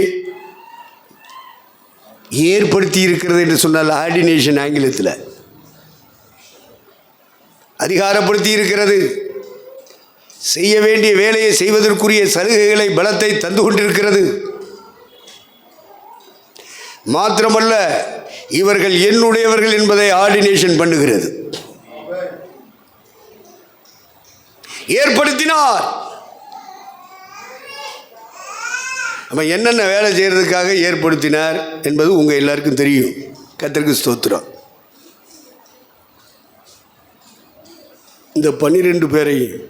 ஏற்படுத்தி இருக்கிறது என்று சொன்னால் ஆர்டினேஷன் ஆங்கிலத்தில் அதிகாரப்படுத்தி இருக்கிறது. செய்ய வேண்டிய வேலையை செய்வதற்குரிய சலுகைகளை, பலத்தை தந்து கொண்டிருக்கிறது. மாத்திரமல்ல, இவர்கள் என்னுடையவர்கள் என்பதை ஆர்டினேஷன் பண்ணுகிறது. ஏற்படுத்தினார். நம்ம என்னென்ன வேலை செய்யறதுக்காக ஏற்படுத்தினார் என்பது உங்கள் எல்லாருக்கும் தெரியும். கர்த்தருக்கு ஸ்தோத்திரம். இந்த 12 பேரையும்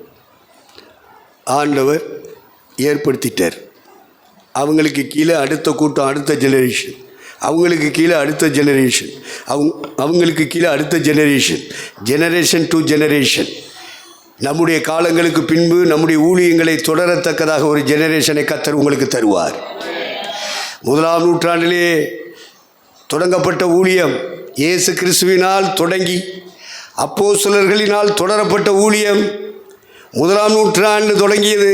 ஆண்டவர் ஏற்படுத்திட்டார். அவங்களுக்கு கீழே அடுத்த கூட்டம், அடுத்த ஜெனரேஷன், அவங்களுக்கு கீழே அடுத்த ஜெனரேஷன், அவங்களுக்கு கீழே அடுத்த ஜெனரேஷன், ஜெனரேஷன் டு ஜெனரேஷன். நம்முடைய காலங்களுக்கு பின்பு நம்முடைய ஊழியங்களை தொடரத்தக்கதாக ஒரு ஜெனரேஷனை கர்த்தர் உங்களுக்கு தருவார். 1ஆம் நூற்றாண்டிலே தொடங்கப்பட்ட ஊழியம், இயேசு கிறிஸ்துவினால் தொடங்கி அப்போஸ்தலர்களினால் தொடரப்பட்ட ஊழியம் 1ஆம் நூற்றாண்டு தொடங்கியது.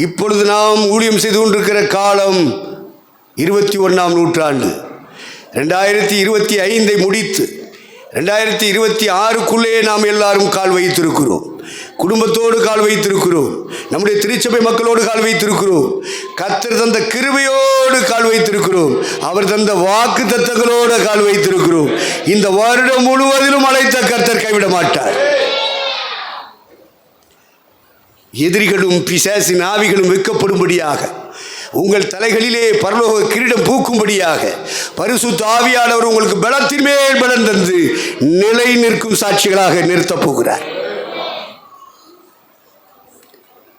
இப்பொழுது நாம் ஊழியம் செய்து கொண்டிருக்கிற காலம் 21ஆம் நூற்றாண்டு. 2025 முடித்து 2026க்குள்ளே நாம் எல்லாரும் கால் வைத்திருக்கிறோம். குடும்பத்தோடு கால் வைத்திருக்கிறோம். நம்முடைய திருச்சபை மக்களோடு கால் வைத்திருக்கிறோம். கர்த்தர் தந்த கிருபையோடு கால் வைத்திருக்கிறோம். அவர் தந்த வாக்கு தத்தங்களோடு கால் வைத்திருக்கிறோம். இந்த வருடம் முழுவதிலும் அழைத்த கர்த்தர் கைவிட மாட்டார். எதிரிகளும் பிசாசின் ஆவிகளும் வெட்கப்படும்படியாக, உங்கள் தலைகளிலே பரலோக கிரீடம் பூக்கும்படியாக பரிசுத்த ஆவியானவர் உங்களுக்கு பலத்தின் மேல் பலம் தந்து நிலை நிற்கும் சாட்சிகளாக நிறுத்தப் போகிறார்.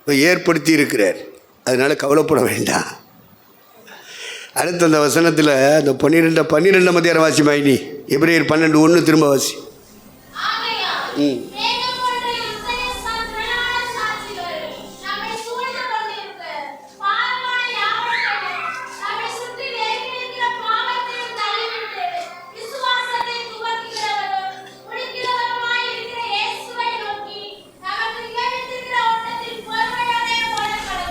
இப்போ ஏற்படுத்தி இருக்கிறார். அதனால் கவலைப்பட வேண்டாம். அடுத்த அந்த வசனத்தில் அந்த 12 அதிகாரம் வாசி மைனி. எபிரேயர் 12:1 திரும்ப வாசி. ம்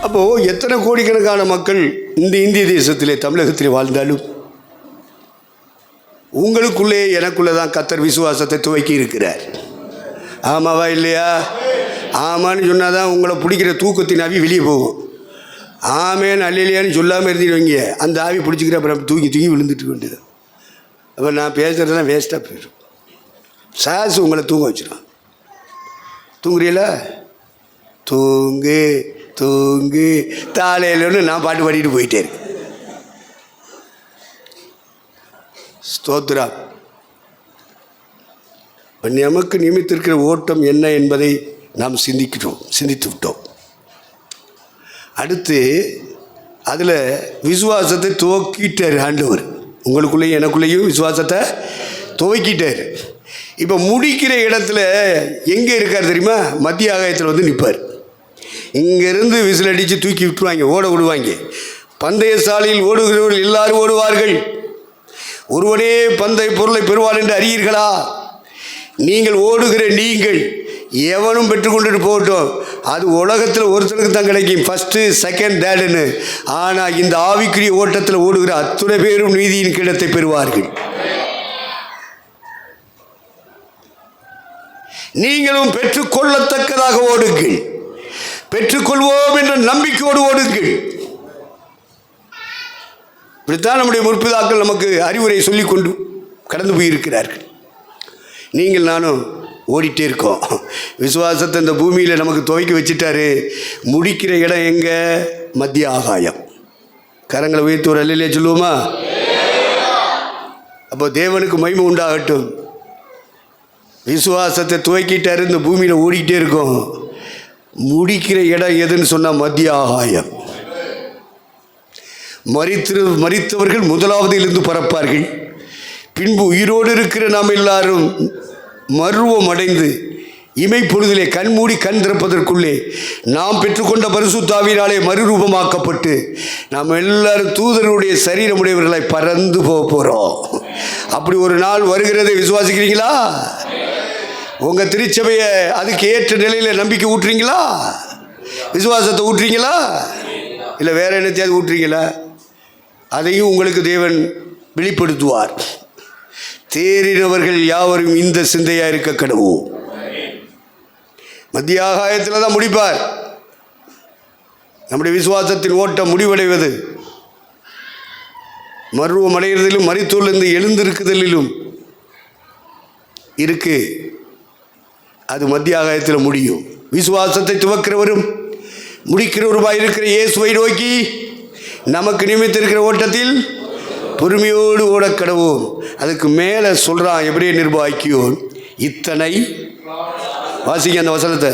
அப்போது எத்தனை கோடிக்கணக்கான மக்கள் இந்த இந்திய தேசத்திலே தமிழகத்திலே வாழ்ந்தாலும் உங்களுக்குள்ளே எனக்குள்ளே தான் கர்த்தர் விசுவாசத்தை துவக்கி இருக்கிறார். ஆமாவா இல்லையா? ஆமான்னு சொன்னால் தான் உங்களை பிடிக்கிற தூக்கத்தின் ஆவி வெளியே போகும். ஆமேன்னு அல்லையான்னு சொல்லாமல் இருந்துடுவீங்க, அந்த ஆவி பிடிச்சிக்கிற அப்புறம் தூங்கி விழுந்துட்டு வேண்டியது. அப்போ நான் பேசுகிறதெல்லாம் வேஸ்ட்டாக போயிடும். சாசு உங்களை தூங்க வச்சிடும். தூங்குறீங்களா? தூங்கு தூங்கு தாளையிலன்னு நான் பாட்டு பாடிட்டு போயிட்டே இருக்கேன். ஸ்தோத்ரா. நமக்கு நியமித்திருக்கிற ஓட்டம் என்ன என்பதை நாம் சிந்தித்து விட்டோம். அடுத்து அதில் விசுவாசத்தை துவக்கிட்டார் ஆண்டவர். உங்களுக்குள்ளேயும் எனக்குள்ளேயும் விசுவாசத்தை துவக்கிட்டார். இப்போ முடிக்கிற இடத்துல எங்கே இருக்கார் தெரியுமா? மத்திய ஆகாயத்தில் வந்து நிற்பார். இங்கேருந்து விசில் அடித்து தூக்கி விட்டுருவாங்க, ஓட விடுவாங்க. பந்தய சாலையில் ஓடுகிறவர்கள் எல்லாரும் ஓடுவார்கள். ஒருவனே பந்தய பொருளை பெறுவான் என்று அறியீர்களா? நீங்கள் ஓடுகிற நீங்கள் எவனும் பெற்றுக்கொண்டுட்டு போகட்டும், அது உலகத்தில் ஒருத்தருக்கு தான் கிடைக்கும், ஃபஸ்ட்டு செகண்ட் தேர்டுன்னு. ஆனால் இந்த ஆவிக்குரிய ஓட்டத்தில் ஓடுகிற அத்துணை பேரும் நீதியின் கிடத்தை பெறுவார்கள். நீங்களும் பெற்றுக்கொள்ளத்தக்கதாக ஓடுங்கள், பெற்றுக்கொள்வோம் என்ற நம்பிக்கையோடு ஓடுங்கள். இப்படித்தான் நம்முடைய முற்பிதாக்கள் நமக்கு அறிவுரை சொல்லிக்கொண்டு கடந்து போயிருக்கிறார்கள். நீங்கள் நானும் ஓடிட்டே இருக்கோம். விசுவாசத்தை இந்த பூமியில் நமக்கு துவக்கி வச்சுட்டாரு. முடிக்கிற இடம் எங்கே? மத்திய ஆகாயம். கரங்களை உயர்த்தி ஒரு அல்லையிலே சொல்லுவோமா? அப்போ தேவனுக்கு மகிமை உண்டாகட்டும். விசுவாசத்தை துவக்கிட்டாரு, இந்த பூமியில் ஓடிக்கிட்டே இருக்கோம். முடிக்கிற இடம் எதுன்னு சொன்னால் மத்திய ஆகாயம். மரித்தவர்கள் முதலாவதிலிருந்து பறப்பார்கள். பின்பு உயிரோடு இருக்கிற நாம் எல்லாரும் மருவம் அடைந்து இமைப்பொழுதிலே கண்மூடி கண் திறப்பதற்குள்ளே நாம் பெற்றுக்கொண்ட பரிசுத்தாவினாலே மறுரூபமாக்கப்பட்டு நாம் எல்லாரும் தூதருடைய சரீரமுடையவர்களாய் பறந்து போக போகிறோம். அப்படி ஒரு நாள் வருகிறதை விசுவாசிக்கிறீங்களா? உங்கள் திருச்சபையை அதுக்கு ஏற்ற நிலையில் நம்பிக்கை ஊட்டுறீங்களா? விசுவாசத்தை ஊட்டுறீங்களா? இல்லை வேற என்னத்தையாவது ஊட்டுறீங்களா? அதையும் உங்களுக்கு தேவன் வெளிப்படுத்துவார். தேறினவர்கள் யாவரும் இந்த சிந்தையாக இருக்க கடவுள். மத்திய ஆகாயத்தில் தான் முடிப்பார். நம்முடைய விசுவாசத்தின் ஓட்டம் முடிவடைவது மருவம் அடைகிறதிலும் மரித்தோரிலிருந்து எழுந்திருக்குதலிலும் இருக்கு. அது மத்திய ஆகாயத்தில் முடியும். விசுவாசத்தை துவக்கிறவரும் முடிக்கிறவருமாய் இருக்கிற இயேசுவை நோக்கி நமக்கு நியமித்திருக்கிற ஓட்டத்தில் பொறுமையோடு ஓடக்கடவோம். அதுக்கு மேலே சொல்கிறான் எபிரேயர் நிருபம் இத்தனை வாசிங்க அந்த வசனத்தை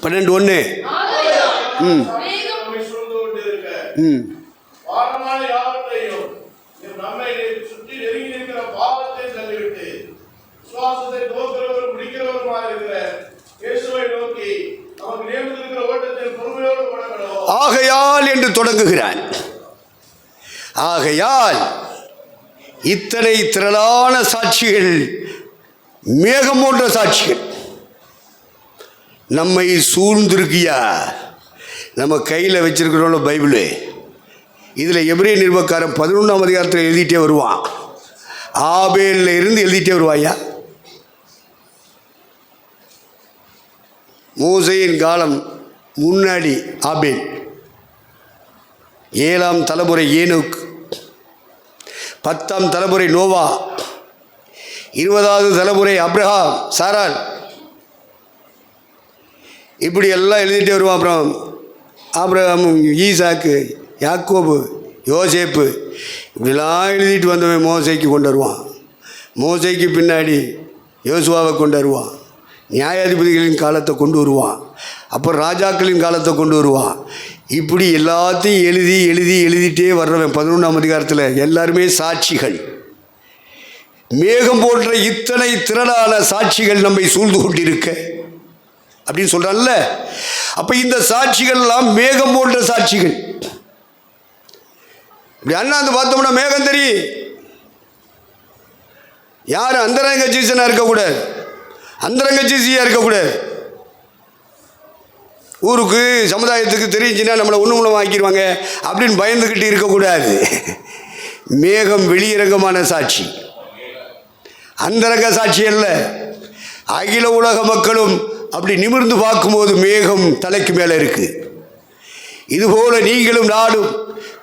12:1. ஆகையால் என்று தொடங்குகிறான். ஆகையால் இத்தனை திரளான சாட்சிகள், மேகம் போன்ற சாட்சிகள் நம்மை சூழ்ந்திருக்கியா? நம்ம கையில் வச்சிருக்கிறோம் பைபிளு. இதில் எபிரேயர் நிருபக்காரன் 11ஆம் அதிகாரத்தில் எழுதிட்டே வருவான். ஆபேலில் இருந்து எழுதிட்டே வருவாயா? மோசேயின் காலம் முன்னாடி ஆபேல், 7ஆம் தலைமுறை ஏனோக், 10ஆம் தலைமுறை நோவா, 20வது தலைமுறை அப்ரஹாம், சாராள், இப்படி எல்லாம் எழுதிட்டே வருவான். அப்புறம் ஆபிரகாம், ஈசாக்கு, யாக்கோபு, யோசேப்பு, இப்படிலாம் எழுதிட்டு வந்தவன் மோசைக்கு கொண்டு வருவான். மோசைக்கு பின்னாடி யோசுவாவை கொண்டு வருவான். நியாயாதிபதிகளின் காலத்தை கொண்டு வருவான். அப்போ ராஜாக்களின் காலத்தை கொண்டு வருவான். இப்படி எல்லாத்தையும் எழுதிட்டே வர்றவன் 11ஆம் அதிகாரத்தில் எல்லாருமே சாட்சிகள். மேகம் போன்ற இத்தனை திரளான சாட்சிகள் நம்மை சூழ்ந்து கொண்டிருக்க அப்படின்னு சொல்றான்ல. அப்ப இந்த சாட்சிகள் எல்லாம் மேகம் போன்ற சாட்சிகள். இப்படி அண்ணாந்து பார்த்தோம்னா மேகம் தெரியும். யாரும் அந்தரங்க சீசனா இருக்கக்கூடாது, அந்தரங்க சீசியா இருக்கக்கூடாது. ஊருக்கு சமுதாயத்துக்கு தெரிஞ்சுன்னா நம்மளை ஒன்று மூலம் ஆக்கிடுவாங்க அப்படின்னு பயந்துக்கிட்டு இருக்கக்கூடாது. மேகம் வெளியரங்கமான சாட்சி, அந்தரங்க சாட்சி அல்ல. அகில உலக மக்களும் அப்படி நிமிர்ந்து பார்க்கும்போது மேகம் தலைக்கு மேலே இருக்கு. இதுபோல நீங்களும் நாடும்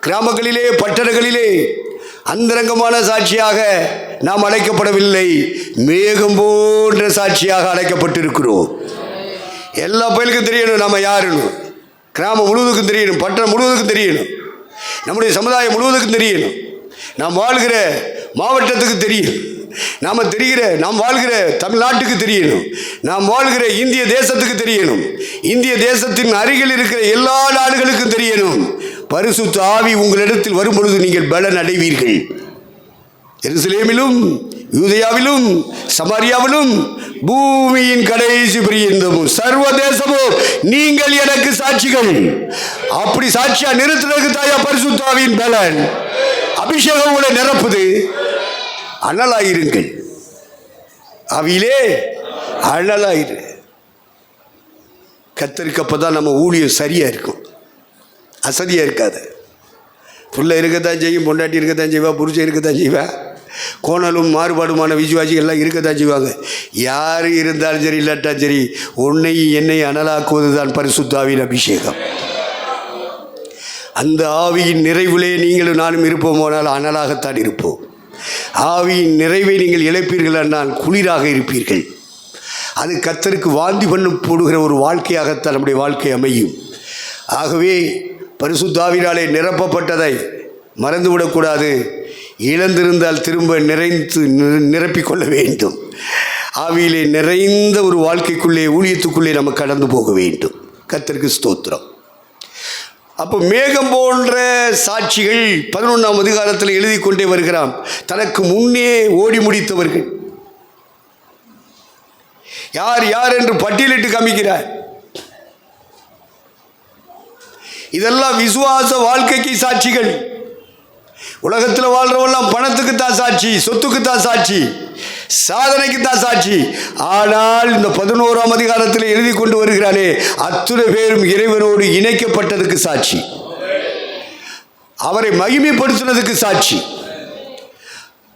கிராமங்களிலே பட்டணங்களிலே அந்தரங்கமான சாட்சியாக நாம் அழைக்கப்படவில்லை, மேகம் போன்ற சாட்சியாக அழைக்கப்பட்டிருக்கிறோம். எல்லா பயிலுக்கும் தெரியணும் நம்ம யாருன்னு. கிராமம் முழுவதுக்கும் தெரியணும், பட்டணம் முழுவதுக்கும் தெரியணும், நம்முடைய சமுதாயம் முழுவதுக்கும் தெரியணும், நாம் வாழ்கிற மாவட்டத்துக்கு தெரியும், நாம் வாழ்கிற தமிழ்நாட்டுக்கு தெரியணும், நாம் வாழ்கிற இந்திய தேசத்துக்கு தெரியணும், இந்திய தேசத்தின் அருகில் இருக்கிற எல்லா நாடுகளுக்கும் தெரியணும். பரிசுத்த ஆவி உங்களிடத்தில் வரும் பொழுது நீங்கள் பலன் அடைவீர்கள். எருசலேமிலும் யூதேயாவிலும் சமாரியாவிலும் பூமியின் கடைசி பிரியந்தமும் சர்வதேசமும் நீங்கள் எனக்கு சாட்சிகள். அப்படி சாட்சியா நிறுத்துறதுக்கு தாயா பரிசுத்த ஆவியின் பலன். அபிஷேகம் உங்களை நிரப்புது. அனலாயிருங்கள், அவியிலே அனலாயிரு. கத்தருக்கு அப்பதான் நம்ம ஊழியம் சரியா இருக்கும், அசதியா இருக்காது. புள்ள இருக்கத்தான் செய்யும், பொண்டாட்டி இருக்கத்தான் செய்வா, புருஷன் இருக்கத்தான் செய்வா, கோணலும் மாறுபாடுமான விசுவாசிகள் எல்லாம் இருக்கத்தான் செய்வாங்க. யார் இருந்தாலும் சரி இல்லாட்டா சரி, உன்னையும் என்னை அனலாக்குவது தான் பரிசுத்த ஆவியின் அபிஷேகம். அந்த ஆவியின் நிறைவிலே நீங்களும் நானும் இருப்போமானால் அனலாகத்தான் இருப்போம். ஆவியின் நிறைவை நீங்கள் இழப்பீர்கள் என்றால் குளிராக இருப்பீர்கள். அது கர்த்தருக்கு வாந்தி பண்ணு போடுகிற ஒரு வாழ்க்கையாகத்தான் நம்முடைய வாழ்க்கை அமையும். ஆகவே பரிசுத்த ஆவியினாலே நிரப்பப்பட்டதை மறந்துவிடக்கூடாது. இழந்திருந்தால் திரும்ப நிரப்பிக்கொள்ள வேண்டும். ஆவியிலே நிறைந்த ஒரு வாழ்க்கைக்குள்ளே ஊழியத்துக்குள்ளே நம்ம கடந்து போக வேண்டும். கர்த்தருக்கு ஸ்தோத்திரம். அப்போ மேகம் போன்ற சாட்சிகள் 11ஆம் அதிகாரத்தில் எழுதி கொண்டே வருகிறான். தனக்கு முன்னே ஓடி முடித்தவர்கள் யார் யார் என்று பட்டியலிட்டு காமிக்கிறார். இதெல்லாம் விசுவாச வாழ்க்கைக்கு சாட்சிகள். உலகத்தில் வாழ்றவெல்லாம் பணத்துக்கு தான் சாட்சி, சொத்துக்கு தான் சாட்சி, சாதனைக்கு தான் சாட்சி. ஆனால் இந்த 11ஆம் அதிகாரத்தில் எழுதி கொண்டு வருகிறானே, அத்துணை பேரும் இறைவனோடு இணைக்கப்பட்டதுக்கு சாட்சி, அவரை மகிமைப்படுத்தினதுக்கு சாட்சி,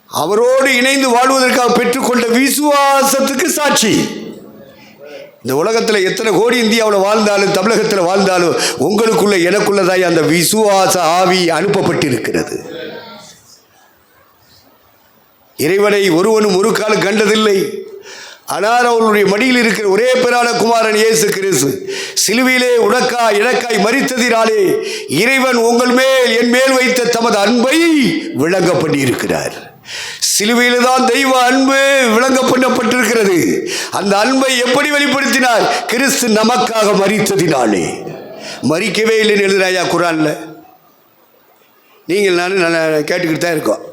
அவரோடு இணைந்து வாழ்வதற்காக பெற்றுக்கொண்ட விசுவாசத்துக்கு சாட்சி. இந்த உலகத்தில் எத்தனை கோடி இந்தியாவில் வாழ்ந்தாலும் தமிழகத்தில் வாழ்ந்தாலும் உங்களுக்குள்ள எனக்குள்ளதாய் அந்த விசுவாச ஆவி அனுப்பப்பட்டிருக்கிறது. இறைவனை ஒருவனும் ஒரு காலம் கண்டதில்லை. ஆனால் அவருடைய மடியில் இருக்கிற ஒரே பேரான குமாரன் இயேசு கிறிஸ்து சிலுவையிலே எனக்காய் மரித்ததினாலே இறைவன் உங்கள் மேல் என் மேல் வைத்த தமது அன்பை விளங்க பண்ணியிருக்கிறார். சிலுவையில் தான் தெய்வ அன்பு விளங்க பண்ணப்பட்டிருக்கிறது. அந்த அன்பை எப்படி வெளிப்படுத்தினார்? கிறிஸ்து நமக்காக மரித்ததினாலே. மரிக்கவே இல்லைன்னு எழுதுறாயா குரான்ல. நீங்கள் நானும் நல்லா கேட்டுக்கிட்டு தான் இருக்கோம்.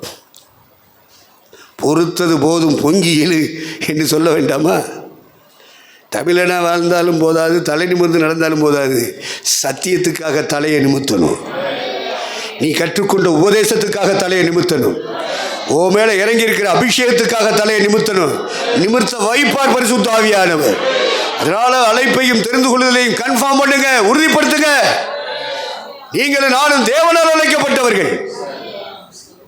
பொறுத்தது போதும் பொங்கி எழு என்று சொல்ல வேண்டாமா? தமிழனா வாழ்ந்தாலும் போதாது, தலை நிமிர்ந்து நடந்தாலும் போதாது, சத்தியத்துக்காக தலையை நிமித்தணும். நீ கற்றுக்கொண்ட உபதேசத்துக்காக தலையை நிமித்தணும். ஓ மேலே இறங்கி இருக்கிற அபிஷேகத்துக்காக தலையை நிமித்தணும். நிமிர்த்த வைப்பார் பரிசுத்த ஆவியானவர். அதனால அழைப்பையும் தெரிந்து கொள்வதையும் கன்ஃபார்ம் பண்ணுங்க, உறுதிப்படுத்துங்க. நீங்களும் நானும் தேவனால் அழைக்கப்பட்டவர்கள்.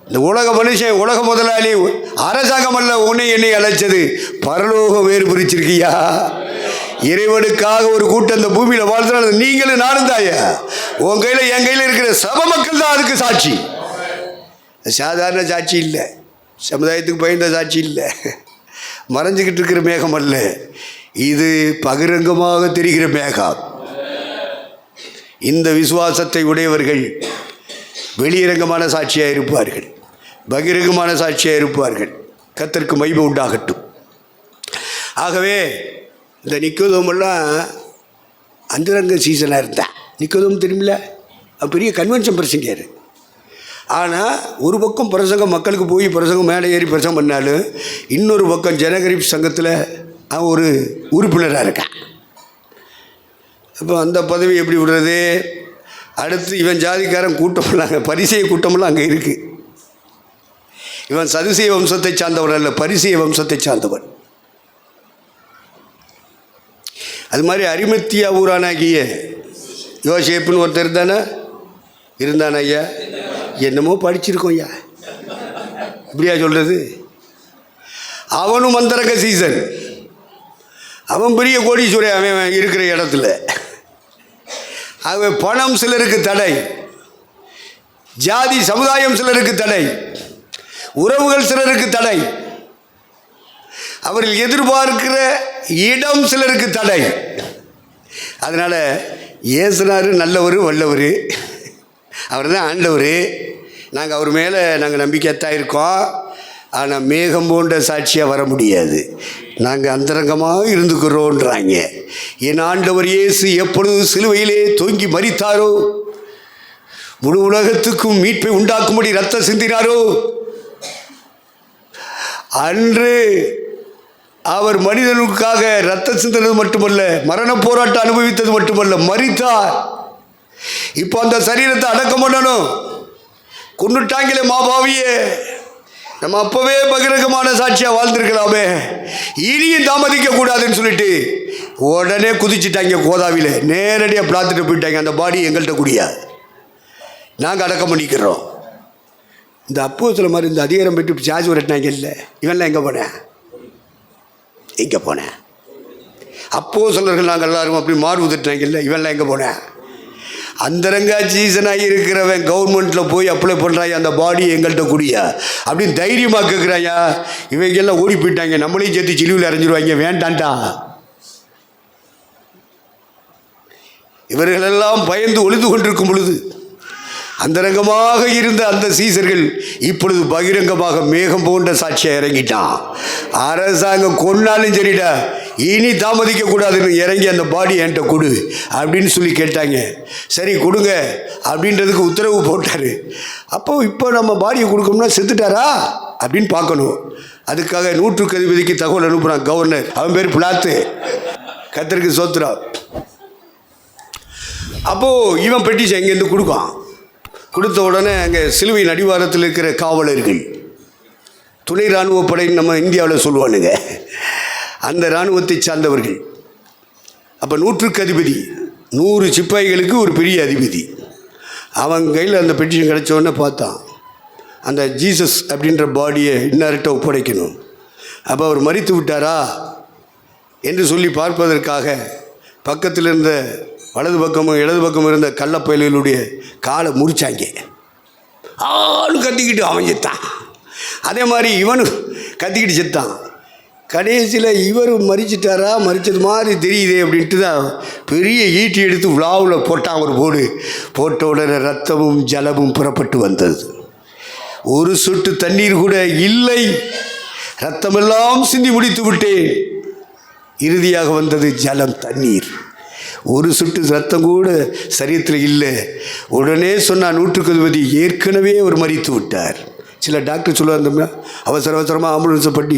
இந்த உலக மனுஷன், உலக முதலாளி, அரசாங்கம் அல்ல உன்னை என்னை அழைச்சது. பரலோகம் வேறு பிரிச்சிருக்கியா? இறைவனுக்காக ஒரு கூட்டம் இந்த பூமியில் வாழ்ந்தால் நீங்களும் நானும் தாயா. உன் கையில் என் கையில் இருக்கிற சப மக்கள் தான் அதுக்கு சாட்சி. சாதாரண சாட்சி இல்லை, சமுதாயத்துக்கு பயந்த சாட்சி இல்லை, மறைஞ்சிக்கிட்டு இருக்கிற மேகம் அல்ல. இது பகிரங்கமாக தெரிகிற மேகம். இந்த விசுவாசத்தை உடையவர்கள் வெளியரங்கமான சாட்சியாக இருப்பார்கள், பகிரங்கமான சாட்சியாக இருப்பார்கள். கர்த்தருக்கு மகிமை உண்டாகட்டும். ஆகவே இந்த நிக்கோதேமெல்லாம் அந்தரங்க சீசனாக இருந்தான். நிக்கோதேமு தெரியுமில்ல, பெரிய கன்வென்ஷன் பிரசங்கர். ஆனால் ஒரு பக்கம் பிரசங்கம் மக்களுக்கு போய் பிரசங்கம் மேலே ஏறி பிரசங்கம் பண்ணாலும் இன்னொரு பக்கம் ஜனகரிப் சங்கத்தில் அவன் ஒரு உறுப்பினராக இருக்கான். இப்போ அந்த பதவி எப்படி விடுறது? அடுத்து இவன் ஜாதிக்காரன் கூட்டமெல்லாம் அங்கே பரிசேய கூட்டமெல்லாம் அங்கே இருக்குது. இவன் சதுசேய வம்சத்தை சார்ந்தவன் அல்ல, பரிசேய வம்சத்தை சார்ந்தவன். அது மாதிரி அரிமத்தியா ஊரானாகிய யோசேப்புன்னு ஒருத்தர் இருந்தானா ஐயா? என்னமோ படிச்சிருக்கோம் ஐயா, இப்படியா சொல்கிறது? அவனும் அந்தரங்க சீசன். அவன் பெரிய கோடீஸ்வரன். அவன் இருக்கிற இடத்துல அவன் பணம் சிலருக்கு தடை, ஜாதி சமுதாயம் சிலருக்கு தடை, உறவுகள் சிலருக்கு தடை, அவர்கள் எதிர்பார்க்கிற இடம் சிலருக்கு தடை. அதனால் ஏசுனார் நல்லவர், வல்லவர், அவர் தான் ஆண்டவர். நாங்கள் அவர் மேலே நம்பிக்கைத்தான் இருக்கோம். ஆனால் மேகம் போன்ற சாட்சியாக வர முடியாது. நாங்கள் அந்தரங்கமாக இருந்துக்கிறோன்றாங்க. என் ஆண்டவர் இயேசு எப்பொழுது சிலுவையிலே தொங்கி மரித்தாரோ, முழு உலகத்துக்கும் மீட்பை உண்டாக்கும்படி ரத்தம் சிந்தினாரோ, அன்று அவர் மனிதனுக்காக ரத்தம் சிந்தினது மட்டுமல்ல, மரண போராட்டம் அனுபவித்தது மட்டுமல்ல, மரித்தார். இப்போ அந்த சரீரத்தை அடக்கம் பண்ணணும். கொண்டுட்டாங்களே மாபாவியே, நம்ம அப்போவே பகிரங்கமான சாட்சியாக வாழ்ந்துருக்கலாமே, இனியும் தாமதிக்க கூடாதுன்னு சொல்லிட்டு உடனே குதிச்சுட்டாங்க. கோதாவியில் நேரடியாக பிளாத்துட்டு போயிட்டாங்க. அந்த பாடி எங்கள்கிட்ட கூடிய நாங்கள் அடக்கம் பண்ணிக்கிறோம். இந்த அப்போஸ்தலர் மாதிரி இந்த அதிகாரம் பெற்று சார்ஜ் விரட்டினாங்க. இல்லை, இவன்லாம் எங்கே போனேன்? அப்போஸ்தலர்கள் நாங்கள் எல்லாரும் அப்படி மாறு உதட்டினாங்க. இல்லை, இவன்லாம் எங்கே போனேன்? அந்தரங்கா சீசனாகி இருக்கிறவன் கவர்மெண்ட்டில் போய் அப்ளை பண்ணுறாங்க, அந்த பாடி எங்கள்கிட்ட கூடிய அப்படின்னு தைரியமாக கேட்குறாங்க. இவங்கெல்லாம் ஓடி போயிட்டாங்க. நம்மளையும் சேர்த்து சிலுவையில் அரைஞ்சிருவாங்க, வேண்டான்டா. இவர்களெல்லாம் பயந்து ஒளிந்து கொண்டிருக்கும் பொழுது அந்தரங்கமாக இருந்த அந்த சீசர்கள் இப்பொழுது பகிரங்கமாக மேகம் போன்ற சாட்சியாக இறங்கிட்டான். அரசாங்கம் கொன்னாலும் சரிடா, இனி தாமதிக்க கூடாதுன்னு இறங்கி அந்த பாடி என்கிட்ட கொடு அப்படின்னு சொல்லி கேட்டாங்க. சரி கொடுங்க அப்படின்றதுக்கு உத்தரவு போட்டார். அப்போ இப்போ நம்ம பாடியை கொடுக்கணும்னா செத்துட்டாரா அப்படின்னு பார்க்கணும். அதுக்காக 100க்கு அதிபதிக்கு தகவல் அனுப்புகிறான் கவர்னர். அவன் பேர் பிளாத்து. கர்த்தருக்கு சோத்திரம். அப்போது இவன் பெட்டிஷன் இங்கேருந்து கொடுக்கான். கொடுத்த உடனே அங்கே சிலுவையின் அடிவாரத்தில் இருக்கிற காவலர்கள், துணை இராணுவ படைன்னு நம்ம இந்தியாவில் சொல்லுவானுங்க, அந்த இராணுவத்தை சார்ந்தவர்கள். அப்போ 100க்கு அதிபதி, 100 சிப்பாய்களுக்கு ஒரு பெரிய அதிபதி. அவன் கையில் அந்த பெட்டிஷன் கிடச்சோடனே பார்த்தான், அந்த ஜீசஸ் அப்படின்ற பாடியை இன்னார்கிட்ட ஒப்படைக்கணும். அப்போ அவர் மரித்து விட்டாரா என்று சொல்லி பார்ப்பதற்காக பக்கத்தில் இருந்த வலது பக்கமும் இடது பக்கமும் இருந்த கள்ளப்பயல்களுடைய காலை முறிச்சாங்க. ஆளு கத்திக்கிட்டு அவன் செத்தான். அதே மாதிரி இவனும் கத்திக்கிட்டு செத்தான். கடைசியில் இவர் மறிச்சிட்டாரா, மறிச்சது மாதிரி தெரியுதே அப்படின்ட்டு தான் பெரிய ஈட்டி எடுத்து விழாவில் போட்டான். ஒரு போட்ட உடனே ரத்தமும் ஜலமும் புறப்பட்டு வந்தது. ஒரு சொட்டு தண்ணீர் கூட இல்லை. ரத்தமெல்லாம் சிந்தி முடித்து விட்டேன். இறுதியாக வந்தது ஜலம், தண்ணீர். ஒரு சொட்டு ரத்தம் கூட சரீரத்தில் இல்லை. உடனே சொன்னான் 100க்கு அதிபதி, ஏற்கனவே அவர் மரித்து விட்டார். சில டாக்டர் சொல்லுவாருந்தோம்னா அவசரமாக ஆம்புலன்ஸை பண்ணி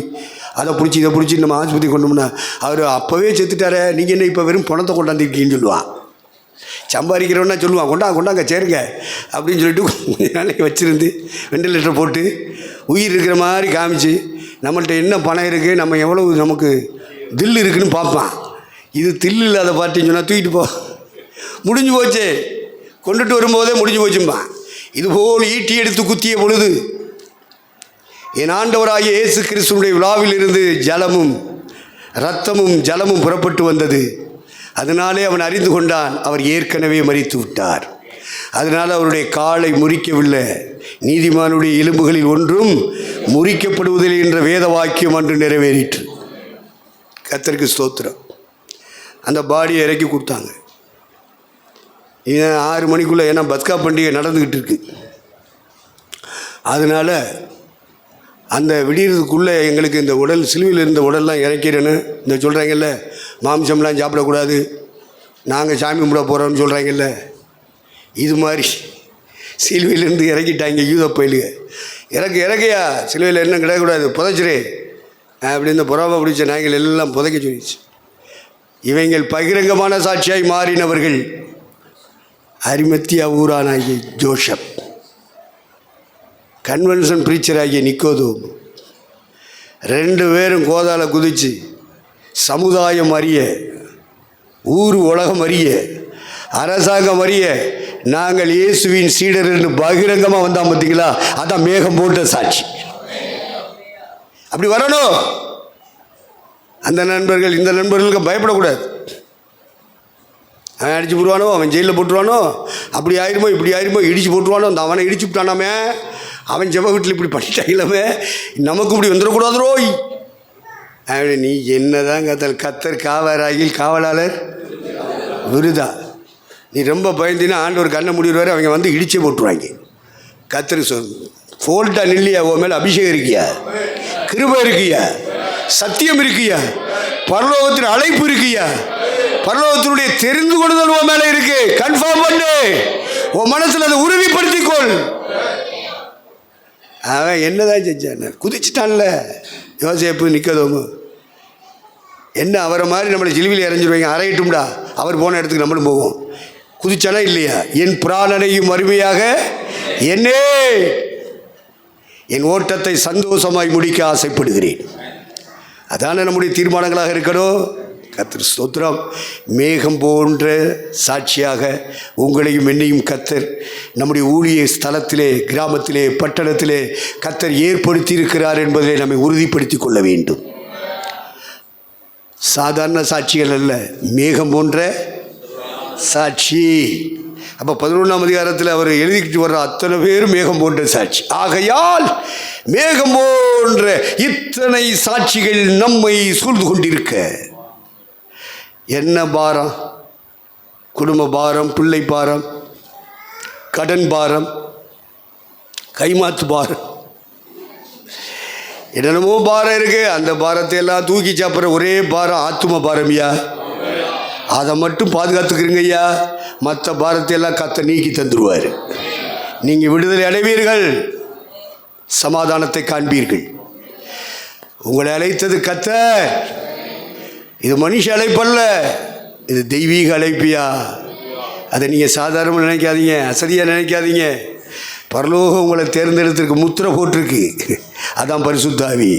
அதை பிடிச்சி இதை பிடிச்சி நம்ம ஆஸ்பத்திரி கொண்டோம்னா அவர் அப்போவே செத்துட்டாரே, நீங்கள் என்ன இப்போ வெறும் பணத்தை கொண்டாந்துருக்கீங்கன்னு சொல்லுவான். சம்பாதிக்கிறவன்னா சொல்லுவான், கொண்டாங்க சேருங்க அப்படின்னு சொல்லிட்டு கொஞ்ச நாளைக்கு வச்சுருந்து வெண்டிலேட்டர் போட்டு உயிர் இருக்கிற மாதிரி காமிச்சு நம்மள்கிட்ட என்ன பணம் இருக்குது, நம்ம எவ்வளவு நமக்கு தில் இருக்குதுன்னு பார்ப்பான். இது தில் இல்லாத பார்ட்டின்னு சொன்னால் தூக்கிட்டு போ, முடிஞ்சு போச்சு, கொண்டுட்டு வரும்போதே முடிஞ்சு போச்சும்பான். இதுபோல் ஈட்டி எடுத்து குத்திய பொழுது என் ஆண்டவராகிய இயேசு கிறிஸ்துவினுடைய விழாவில் இருந்து ஜலமும் இரத்தமும் ஜலமும் புறப்பட்டு வந்தது. அதனாலே அவன் அறிந்து கொண்டான், அவர் ஏற்கனவே மரித்து விட்டார். அதனால் அவருடைய காலை முறிக்கவில்லை. நீதிமானுடைய எலும்புகளில் ஒன்றும் முறிக்கப்படுவதில்லை என்ற வேத வாக்கியம் அன்று நிறைவேறிற்று. கர்த்தருக்கு ஸ்தோத்திரம். அந்த பாடியை இறக்கி கொடுத்தாங்க. 6 மணிக்குள்ளே, ஏன்னா பஸ்கா பண்டிகை நடந்துக்கிட்டு இருக்கு. அதனால் அந்த விடியறதுக்குள்ளே எங்களுக்கு இந்த உடல் சிலுவையில் இருந்த உடல்லாம் இறக்கிறேன்னு இந்த சொல்கிறாங்கல்ல, மாம்சம்லாம் சாப்பிடக்கூடாது, நாங்கள் சாமி கும்பிட போகிறோம்னு சொல்கிறாங்கல்ல, இது மாதிரி சிலுவையிலேருந்து இறக்கிட்டாங்க யூத பயிலுக. இறக்கையா சிலுவையில் என்ன கிடக்கூடாது, புதைச்சிரு அப்படி இந்த புறாவை பிடிச்ச நாய்கள் எல்லாம் புதைக்க சொல்லிச்சு. இவங்கள் பகிரங்கமான சாட்சியாய் மாறினவர்கள் அரிமத்தியா ஊரானாகிய ஜோசப், கன்வென்ஷன் பிரீச்சராகிய நிக்கோதோம், 2 பேரும் கோதால குதிச்சு சமுதாயம் அறிய, ஊர் உலகம் அறிய, அரசாங்கம் அறிய நாங்கள் இயேசுவின் சீடர் என்று பகிரங்கமாக வந்தான் பார்த்தீங்களா? அதான் மேகம் போட்ட சாட்சி. அப்படி வரணும். அந்த நண்பர்கள் இந்த நண்பர்களுக்கு பயப்படக்கூடாது. அவன் அடிச்சு போடுவானோ, அவன் ஜெயிலில் போட்டுருவானோ, அப்படி ஆயிருமோ இப்படி ஆயிருமோ, இடிச்சு போட்டுருவானோ, அந்த அவனை இடிச்சு விட்டானாமே, அவன் ஜெப வீட்டில் இப்படி பண்ணிட்டாங்களாமே, நமக்கு இப்படி வந்துடக்கூடாதுரோய். அப்படி நீ என்னதான் கத்தர் காவராகில் காவலாளர் விருதா. நீ ரொம்ப பயந்தினா ஆண்டவர் கண்ணை முடிவார், அவங்க வந்து இடிச்சே போட்டுருவாங்க. கத்தர் ஃபோல்ட்டா நில்லையா, உன் மேலே அபிஷேகம் இருக்கியா, கிருபை இருக்கியா, சத்தியம் இருக்கியா, பரலோகத்தின் அழைப்பு இருக்கியா, பரலோகத்தினுடைய தெரிந்து கொள்ளுதல் உன் மேலே இருக்கு. கன்ஃபார்ம் பண்ணு, உன் மனசில் அதை உறுதிப்படுத்திக்கொள். அவன் என்னதான் செஞ்சான், குதிச்சுட்டான்ல யோசேப்பு நிக்கதோமு. என்ன அவரை மாதிரி நம்மளை சிலுவையில் இறஞ்சிருவாங்க, அறையிட்டும்டா, அவர் போன இடத்துக்கு நம்மளும் போவோம். குதிச்சானா இல்லையா? என் பிராணனையும் அருமையாக என்னே என் ஓட்டத்தை சந்தோஷமாய் முடிக்க ஆசைப்படுகிறேன். அதான நம்முடைய தீர்மானங்களாக இருக்கணும். கர்த்தர் ஸ்தோத்திரம். மேகம் போன்ற சாட்சியாக உங்களையும் என்னையும் கர்த்தர் நம்முடைய ஊழிய ஸ்தலத்திலே, கிராமத்திலே, பட்டணத்திலே கர்த்தர் ஏற்படுத்தி இருக்கிறார் என்பதை நம்மை உறுதிப்படுத்தி கொள்ள வேண்டும். சாதாரண சாட்சிகள் அல்ல, மேகம் போன்ற சாட்சி. அப்போ 11ஆம் அதிகாரத்தில் அவர் எழுதிக்கிட்டு வர்ற அத்தனை பேரும் மேகம் போன்ற சாட்சி. ஆகையால் மேகம் போன்ற இத்தனை சாட்சிகள் நம்மை சூழ்ந்து கொண்டிருக்க, என்ன பாரம், குடும்ப பாரம், பிள்ளை பாரம், கடன் பாரம், கைமாத்து பாரம், என்னென்னமோ பாரம் இருக்கு. அந்த பாரத்தை எல்லாம் தூக்கி சாப்பிட்ற ஒரே பாரம் ஆத்தும பாரம்யா. அதை மட்டும் பாதுகாத்துக்கிறீங்க ஐயா. மற்ற பாரத்தை எல்லாம் கத்த நீக்கி தந்துடுவார். நீங்கள் விடுதலை அடைவீர்கள், சமாதானத்தை காண்பீர்கள். உங்களை அழைத்தது கத்த. இது மனுஷ அழைப்பல்ல, இது தெய்வீக அழைப்பியா. அதை நீங்கள் சாதாரணமாக நினைக்காதீங்க, அசதியாக நினைக்காதீங்க. பரலோகம் உங்களை தேர்ந்தெடுத்திருக்கு, முத்திரை போட்டிருக்கு. அதான் பரிசுத்த ஆவி.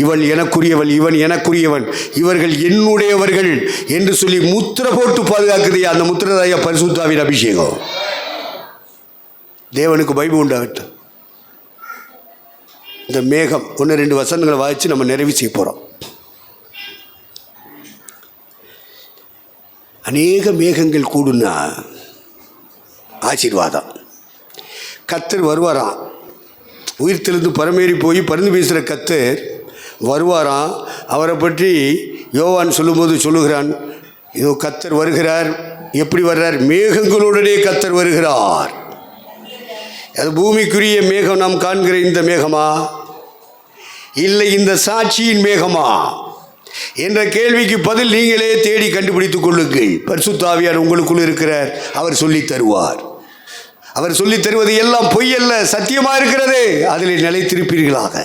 இவள் எனக்குரியவள், இவன் எனக்குரியவன், இவர்கள் என்னுடையவர்கள் என்று சொல்லி முத்திரை போட்டு பாதுகாக்குதையா. அந்த முத்திரை தாயா பரிசுத்த ஆவியின் அபிஷேகம். தேவனுக்கு பைபிள் உண்டாகட்டும். இந்த மேகம் 1-2 வசனங்களை வாய்ச்சி நம்ம நிறைவு செய்ய போகிறோம். அநேக மேகங்கள் கூடுனா ஆசீர்வாதம். கர்த்தர் வருவாராம், உயிர்த்தெழுந்து பரமேறி போய் பரிந்து பேசுகிற கர்த்தர் வருவாராம். அவரை பற்றி யோவான் சொல்லும்போது சொல்லுகிறான், இதோ கர்த்தர் வருகிறார். எப்படி வர்றார்? மேகங்களுடனே கர்த்தர் வருகிறார். அது பூமிக்குரிய மேகம் நாம் காண்கிற இந்த மேகமா, இல்லை இந்த சாட்சியின் மேகமா என்ற கேள்விக்கு பதில் நீங்களே தேடி கண்டுபிடித்துக் கொள்ளுங்கள். பரிசுத்த ஆவியார் உங்களுக்குள் இருக்கிறார், அவர் சொல்லித் தருவார். அவர் சொல்லித் தருவது எல்லாம் பொய் அல்ல, சத்தியமாக இருக்கிறது. அதில் நிலைத்திருப்பீர்களாக.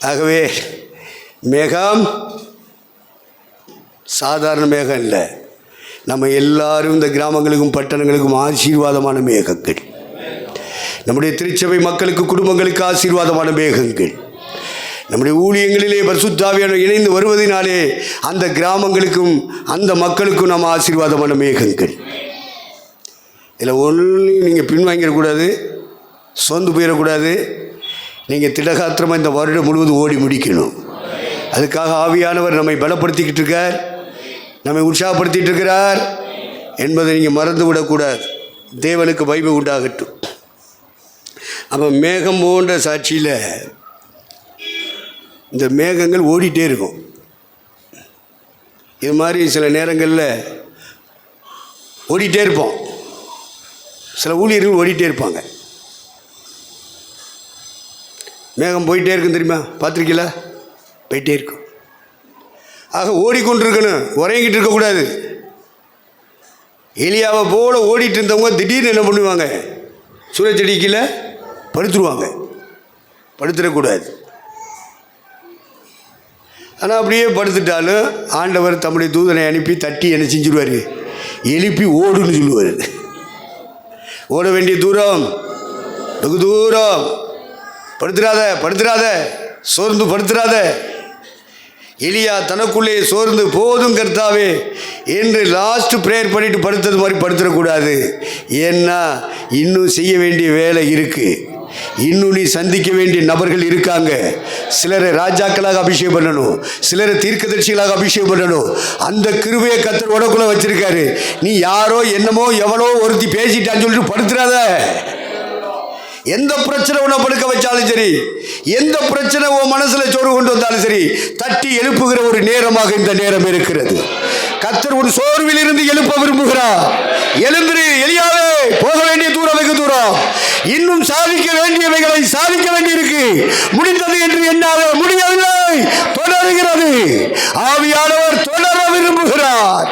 ஆகவே மேகம் சாதாரண மேகம் இல்லை. நம்ம எல்லாரும் இந்த கிராமங்களுக்கும் பட்டணங்களுக்கும் ஆசீர்வாதமான மேகங்கள். நம்முடைய திருச்சபை மக்களுக்கு, குடும்பங்களுக்கு ஆசீர்வாதமான மேகங்கள். நம்முடைய ஊழியங்களிலே பரிசுத்த ஆவியானவர் இணைந்து வருவதனாலே அந்த கிராமங்களுக்கும் அந்த மக்களுக்கும் நம்ம ஆசீர்வாதமான மேகங்கள். இதில் ஒன்றையும் நீங்கள் பின்வாங்கிடக்கூடாது, சோர்ந்து போயிடக்கூடாது. நீங்கள் திடகாத்திரமாக இந்த வருடம் முழுவதும் ஓடி முடிக்கணும். அதுக்காக ஆவியானவர் நம்மை பலப்படுத்திக்கிட்டு இருக்கார், நம்மை உற்சாகப்படுத்திகிட்டு இருக்கிறார் என்பதை நீங்கள் மறந்து விடக்கூடாது. தேவனுக்கு மகிமை உண்டாகட்டும். அப்போ மேகம் போன்ற சாட்சியில் இந்த மேகங்கள் ஓடிட்டே இருக்கும். இது மாதிரி சில நேரங்களில் ஓடிட்டே இருப்போம். சில ஊழியர்கள் ஓடிட்டே இருப்பாங்க. மேகம் போயிட்டே இருக்கும், தெரியுமா? பார்த்துருக்கீங்களா? போயிட்டே இருக்கும். ஆக ஓடிக்கொண்டிருக்கணும், உறங்கிட்டு இருக்கக்கூடாது. எலியாவை போல ஓடிட்டு இருந்தவங்க திடீர்னு என்ன பண்ணுவாங்க? சூரியச்செடிக்கில் படுத்துருவாங்க. படுத்துடக்கூடாது. ஆனால் அப்படியே படுத்துட்டாலும் ஆண்டவர் தம்முடைய தூதனை அனுப்பி தட்டி என்ன செஞ்சுருவார்? எழுப்பி ஓடுன்னு சொல்லுவார். ஓட வேண்டிய தூரம் வெகு தூரம். படுத்துறாத, சோர்ந்து படுத்துறாத. எலியா தனக்குள்ளே சோர்ந்து போதும் கர்த்தாவே என்று லாஸ்ட் ப்ரேயர் பண்ணிட்டு படுத்தது மாதிரி படுத்துடக்கூடாது. ஏன்னா இன்னும் செய்ய வேண்டிய வேலை இருக்குது. இன்னும் நீ சந்திக்க வேண்டிய நபர்கள் இருக்காங்க. சிலரை ராஜாக்களாக அபிஷேகம் பண்ணணும், சிலரை தீர்க்கதரிசிகளாக அபிஷேகம் பண்ணணும். அந்த கிருபையை கர்த்தர் உனக்குள்ள வச்சிருக்காரு. நீ யாரோ என்னமோ எவனோ ஒருத்தி பேசிட்டான்னு சொல்லிட்டு படுத்துறாத. எந்த பிரச்சனை உன்னை படுக்க வச்சாலும் சரி, எந்த பிரச்சனை உன் மனசுல சோறு கொண்டு வந்தாலும் சரி, தட்டி எழுப்புகிற ஒரு நேரமாக இந்த நேரம் இருக்கிறது. கர்த்தர் உன் சோர்வில் இருந்து எழுப்ப விரும்புகிறார். எழுந்திரு எலியாவே, போக வேண்டிய தூரம் வெகு தூரம். இன்னும் சாதிக்க வேண்டியவைகளை சாதிக்க வேண்டியிருக்கு. முடிந்தது என்று என்னால முடியவில்லை, தொடர்கிறது. ஆவியானவர் தொடர விரும்புகிறார்.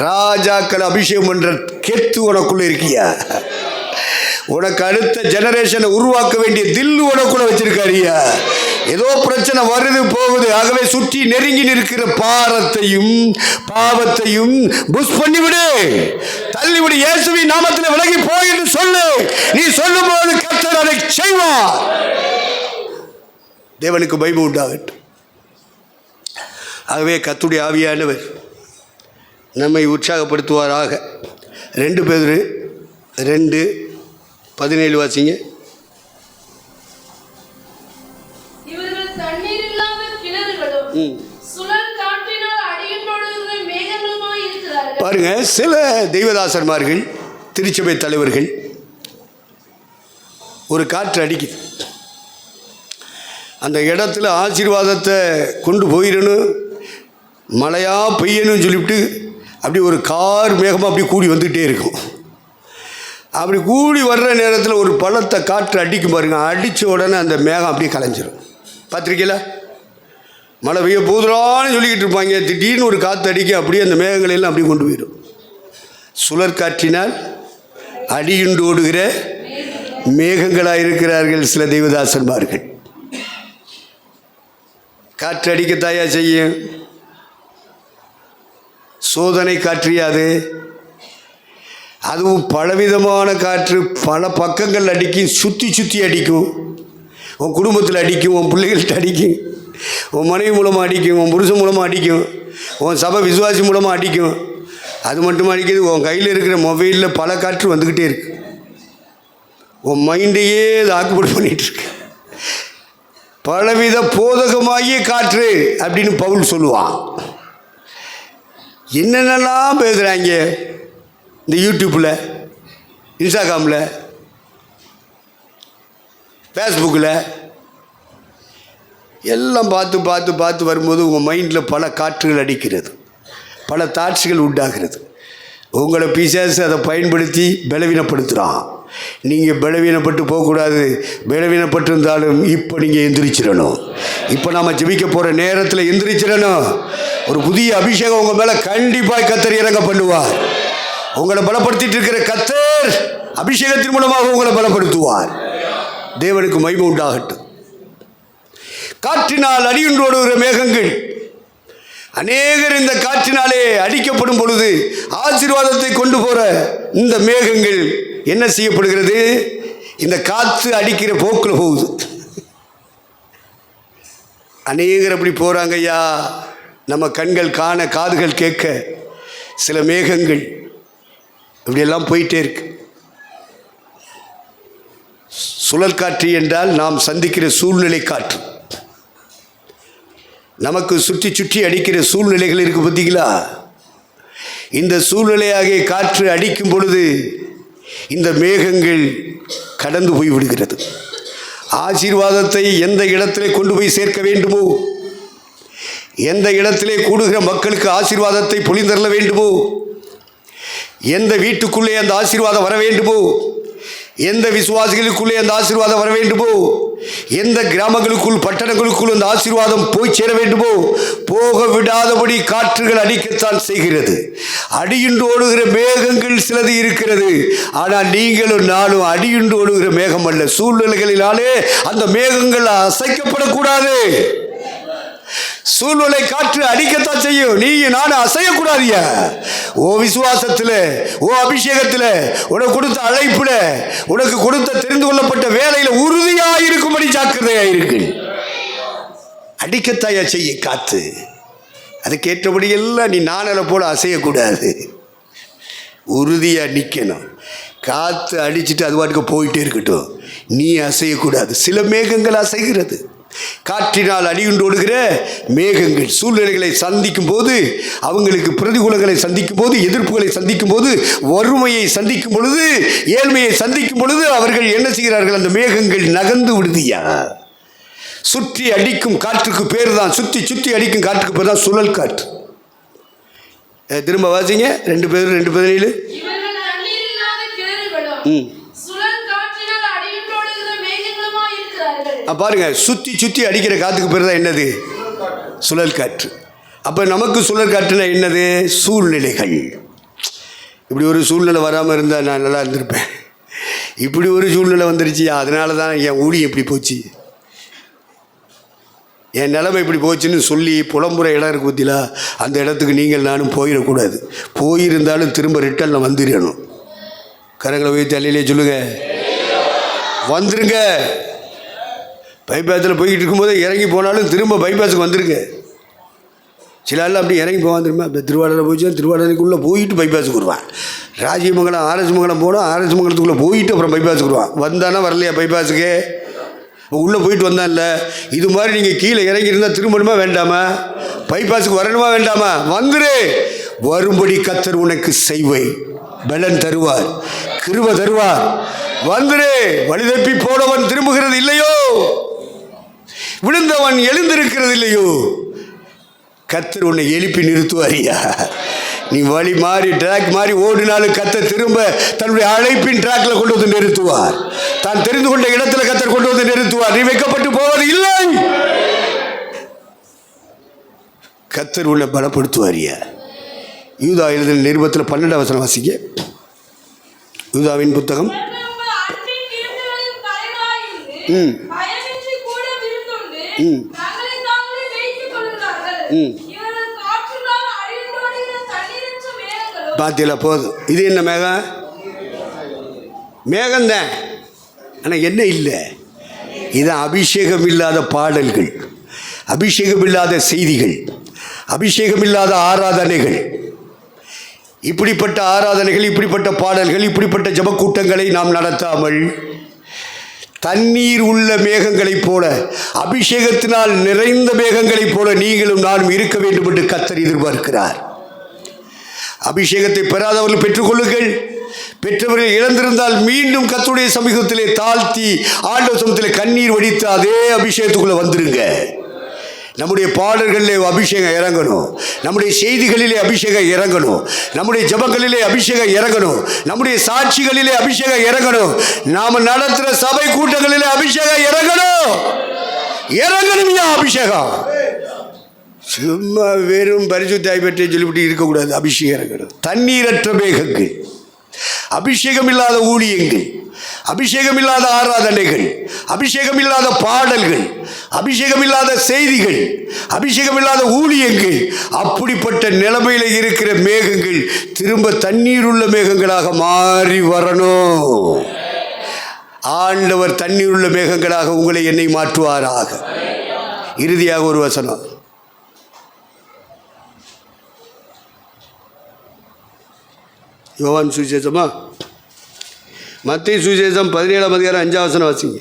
ராஜாக்கள் அபிஷேகம் பண்ற கெத்து உனக்குள்ள இருக்கியா? உனக்கு அடுத்த ஜெனரேஷனை உருவாக்க வேண்டிய தில்லு உனக்குள்ள வச்சிருக்காரியா? ஏதோ பிரச்சனை வருது போகுது, ஆகவே சுற்றி நெருங்கி நிற்கிற பாரத்தையும் பாவத்தையும் புஷ் பண்ணிவிடு, தள்ளிவிடு. இயேசுவின் நாமத்தில் விலகி போய் என்று சொல்லு. நீ சொல்லும் போது கர்த்தர் அதை செய்வார். தேவனுக்கு மகிமை உண்டாகட்டும். ஆகவே கர்த்தருடைய ஆவியானவர் நம்மை உற்சாகப்படுத்துவாராக. 2 பேதுரு 2:17 வாசிங்க. இவர்கள் தண்ணீர் இல்லாத கிணறுகளும் சுழல் காற்றினால் அடியும் பொழுது மேகங்களுமாய் இருக்கிறார்கள். பாருங்க, சில தெய்வதாசர்மார்கள், திருச்சபை தலைவர்கள், ஒரு காற்று அடிக்குது, அந்த இடத்துல ஆசீர்வாதத்தை கொண்டு போயிடணும், மழையா பெய்யணும்னு சொல்லிவிட்டு அப்படி ஒரு கார் மேகமாக அப்படி கூடி வந்துகிட்டே இருக்கும். அப்படி கூடி வர்ற நேரத்தில் ஒரு பழத்தை காற்று அடிக்கும் பாருங்க. அடித்த உடனே அந்த மேகம் அப்படியே கலைஞ்சிரும். பார்த்துருக்கீங்களா? மழை பெய்ய போதுறான்னு சொல்லிக்கிட்டு இருப்பாங்க, திடீர்னு ஒரு காற்று அடிக்க அப்படியே அந்த மேகங்களெல்லாம் அப்படியே கொண்டு போயிடும். சுழற்காற்றினால் அடியுண்டு ஓடுகிற மேகங்களாக இருக்கிறார்கள் சில தெய்வதாசன்மார்கள். காற்று அடிக்கத்தாயா செய்யும்? சோதனை காற்றியாது, அதுவும் பலவிதமான காற்று பல பக்கங்கள் அடிக்கும், சுற்றி சுற்றி அடிக்கும். உன் குடும்பத்தில் அடிக்கும், உன் பிள்ளைகள்கிட்ட அடிக்கும், உன் மனைவி மூலமாக அடிக்கும், உன் புருஷன் மூலமாக அடிக்கும், உன் சபை விசுவாசி மூலமாக அடிக்கும். அது மட்டும் அடிக்கிறது, உன் கையில் இருக்கிற மொபைலில் பல காற்று வந்துக்கிட்டே இருக்கு. உன் மைண்டையே அது ஆக்குப்படி பண்ணிகிட்ருக்கு. பலவித போதகமாகிய காற்று அப்படின்னு பவுல் சொல்லுவான். என்னென்னலாம் பேசுகிறாங்க இந்த யூடியூப்பில், இன்ஸ்டாகிராமில், ஃபேஸ்புக்கில் எல்லாம் பார்த்து பார்த்து பார்த்து வரும்போது உங்கள் மைண்டில் பல காற்றுகள் அடிக்கிறது, பல தாட்சிகள் உண்டாகிறது. உங்களை பிசாசு அதை பயன்படுத்தி பலவீனப்படுத்துகிறான். நீங்கள் பலவீனப்பட்டு போகக்கூடாது. பலவீனப்பட்டிருந்தாலும் இப்போ நீங்கள் எந்திரிச்சிடணும். இப்போ நாம் ஜெபிக்க போகிற நேரத்தில் எந்திரிச்சிடணும். ஒரு புதிய அபிஷேகம் உங்கள் மேலே கண்டிப்பாக கர்த்தர் இறங்க பண்ணுவார். உங்களை பலப்படுத்திட்டு இருக்கிற கர்த்தர் அபிஷேகத்தின் மூலமாக உங்களை பலப்படுத்துவார். தேவனுக்கு மகிமை உண்டாகட்டும். காற்றினால் அடியுண்டு ஓடுகிற மேகங்கள், அநேகர் இந்த காற்றினாலே அடிக்கப்படும் பொழுது ஆசீர்வாதத்தை கொண்டு போகிற இந்த மேகங்கள் என்ன செய்யப்படுகிறது? இந்த காற்று அடிக்கிற போக்கில் போகுது. அநேகர் அப்படி போகிறாங்க ஐயா. நம்ம கண்கள் காண, காதுகள் கேட்க சில மேகங்கள் இப்படியெல்லாம் போயிட்டே இருக்கு. சுழல் காற்று என்றால் நாம் சந்திக்கிற சூழ்நிலை காற்று. நமக்கு சுற்றி சுற்றி அடிக்கிற சூழ்நிலைகள் இருக்கு பார்த்தீங்களா? இந்த சூழ்நிலையாகிய காற்று அடிக்கும் பொழுது இந்த மேகங்கள் கடந்து போய் விடுகிறது. ஆசீர்வாதத்தை எந்த இடத்திலே கொண்டு போய் சேர்க்க வேண்டுமோ, எந்த இடத்திலே கூடுகிற மக்களுக்கு ஆசீர்வாதத்தை பொழிந்தரல வேண்டுமோ, எந்த வீட்டுக்குள்ளே அந்த ஆசீர்வாதம் வர வேண்டுமோ, எந்த விசுவாசிகளுக்குள்ளே அந்த ஆசீர்வாதம் வர வேண்டுமோ, எந்த கிராமங்களுக்குள் பட்டணங்களுக்குள் அந்த ஆசீர்வாதம் போய் சேர வேண்டுமோ, போக விடாதபடி காற்றுகள் அடிக்கத்தான் செய்கிறது. அடியுண்டு ஓடுகிற மேகங்கள் சிலது இருக்கிறது. ஆனால் நீங்களும் நானும் அடியுண்டு ஓடுகிற மேகம் அல்ல. சூழ்நிலைகளினாலே அந்த மேகங்கள் அசைக்கப்படக்கூடாது. சூழ்நிலை காற்று அடிக்கத்தான் செய்யும். நீ நானும் அசையக்கூடாதியா. ஓ விசுவாசத்தில், ஓ அபிஷேகத்தில், உனக்கு கொடுத்த அழைப்புல, உனக்கு கொடுத்த தெரிந்து கொள்ளப்பட்ட வேலையில உறுதியாக இருக்கும்படி ஜாக்கிரதையா இருக்கு. அடிக்கத்தாயா செய்ய காத்து. அதுக்கேற்றபடி எல்லாம் நீ நானலை போல அசையக்கூடாது. உறுதியா நிற்கணும். காற்று அடிச்சுட்டு அது பாட்டுக்கு போயிட்டே இருக்கட்டும், நீ அசையக்கூடாது. சில மேகங்கள் அசைகிறது. காற்றினால் அடியுண்டு ஓடுகிற மேகங்கள் சூழ்நிலைகளை சந்திக்கும் போது, அவங்களுக்கு பிரதிகூலங்களை சந்திக்கும் போது, எதிர்ப்புகளை சந்திக்கும் போது, வறுமையை சந்திக்கும் பொழுது, ஏழ்மையை சந்திக்கும் பொழுது அவர்கள் என்ன செய்கிறார்கள்? அந்த மேகங்கள் நகர்ந்து விடுதியா. சுற்றி அடிக்கும் காற்றுக்கு பேர் தான், சுற்றி சுற்றி அடிக்கும் காற்றுக்கு பேர் தான் சுழல் காற்று. திரும்ப வாசிங்க 2:17. பாருங்க, சுற்றி சுற்றி அடிக்கிற காற்றுக்கு பேர் தான் என்னது? சுழல் காற்று. அப்போ நமக்கு சுழல் காற்றுனா என்னது? சூழ்நிலைகள். இப்படி ஒரு சூழ்நிலை வராமல் இருந்தால் நான் நல்லா இருந்திருப்பேன். இப்படி ஒரு சூழ்நிலை வந்துருச்சு, அதனால தான் என் ஊழியம் இப்படி போச்சு, என் நிலைமை இப்படி போச்சுன்னு சொல்லி புலம்புற இடம் இருக்கு பற்றிலா, அந்த இடத்துக்கு நீங்கள் நானும் போயிடக்கூடாது. போயிருந்தாலும் திரும்ப ரிட்டர்னில் வந்துடணும். கரங்களை உயர்த்தி அல்லையிலே சொல்லுங்க, வந்துருங்க. பைபாஸில் போய்கிட்டு இருக்கும்போது இறங்கி போனாலும் திரும்ப பைபாஸுக்கு வந்துருங்க. சில ஆள் அப்படி இறங்கி போவான். திரும்ப இப்போ திருவாரூரில் போயிடுச்சு, திருவாரூருக்குள்ளே போயிட்டு பைபாஸுக்கு வருவான். ராஜ்யமங்கலம் ஆர்எஸ் போனால் ஆர்எஸ் மங்கலத்துக்குள்ளே போயிட்டு அப்புறம் பைபாஸுக்கு வருவான். வந்தானா வரலையா பைபாஸுக்கு? இப்போ உள்ளே போயிட்டு வந்தான் இல்லை. இது மாதிரி நீங்கள் கீழே இறங்கியிருந்தால் திரும்பணுமா வேண்டாமா? பைபாஸுக்கு வரணுமா வேண்டாமா? வந்துரு. வரும்படி கர்த்தர் உனக்கு செய்வை பலன் தருவார், கிருபை தருவார். வந்துரு. வழிதப்பி போனவன் திரும்புகிறது இல்லையோ, விழுந்தவன் எழுந்திருக்கிறது இல்லையோ, கர்த்தர் உன்னை எழுப்பி நிறுத்துவாரியா. நீ வழி மாறி ட்ராக் மாறி ஓடினாலும் கர்த்தர் திரும்ப தன்னுடைய அழைப்பின் ட்ராக்ல கொண்டு வந்து நிறுத்துவார். தான் தெரிந்து கொண்ட இடத்துல கர்த்தர் கொண்டு வந்து நிறுத்துவார். நீ வைக்கப்பட்டு போவது இல்லை. கர்த்தர் உன்னை பலப்படுத்துவாரியா. யூதா எழுதின நிருபத்தில் 12 வசனம் வாசிக்க. யூதாவின் புத்தகம். பாத்தியில போதும். இது என்ன மேகம்? மேகம்தான். ஆனால் என்ன இல்லை? இது அபிஷேகம் இல்லாத பாடல்கள், அபிஷேகம் இல்லாத செய்திகள், அபிஷேகம் இல்லாத ஆராதனைகள். இப்படிப்பட்ட ஆராதனைகள், இப்படிப்பட்ட பாடல்கள், இப்படிப்பட்ட ஜபக்கூட்டங்களை நாம் நடத்தாமல் தண்ணீர் உள்ள மேகங்களைப் போல, அபிஷேகத்தினால் நிறைந்த மேகங்களைப் போல நீங்களும் நானும் இருக்க வேண்டும் என்று கர்த்தர் எதிர்பார்க்கிறார். அபிஷேகத்தை பெறாதவர்கள் பெற்றுக்கொள்ளுங்கள். பெற்றவர்கள் இழந்திருந்தால் மீண்டும் கர்த்தருடைய சமூகத்திலே தாழ்த்தி ஆண்டவர் சமூகத்திலே கண்ணீர் வடித்து அதே அபிஷேகத்துக்குள்ளே வந்துருங்க. நம்முடைய பாடல்களிலே அபிஷேகம் இறங்கணும், நம்முடைய செய்திகளிலே அபிஷேகம் இறங்கணும், நம்முடைய ஜபங்களிலே அபிஷேகம் இறங்கணும், நம்முடைய சாட்சிகளிலே அபிஷேகம் இறங்கணும், நாம் நடத்துகிற சபை கூட்டங்களிலே அபிஷேகம் இறங்கணும். இறங்கணும்யா அபிஷேகம். சும்மா வெறும் பரிசுத்தாய் பெற்று சொல்லிவிட்டு இருக்கக்கூடாது. அபிஷேகம் இறங்கணும். தண்ணீரற்ற மேகங்கள், அபிஷேகம் இல்லாத ஊழியங்கள், அபிஷேகம் இல்லாத ஆராதனைகள், அபிஷேகம் இல்லாத பாடல்கள், அபிஷேகம் இல்லாத செய்திகள், அபிஷேகம் இல்லாத ஊழியங்கள், அப்படிப்பட்ட நிலைமையில் இருக்கிற மேகங்கள் திரும்ப தண்ணீர் உள்ள மேகங்களாக மாறி வரணும். ஆண்டவர் தண்ணீர் உள்ள மேகங்களாக உங்களை என்னை மாற்றுவாராக. இறுதியாக ஒரு வசனம். யோவான் சுவிசேஷமா? மத்தேயு சுவிசேஷம் 17ஆம் அதிகாரம் 5ஆம் வசனம் வாசிங்க.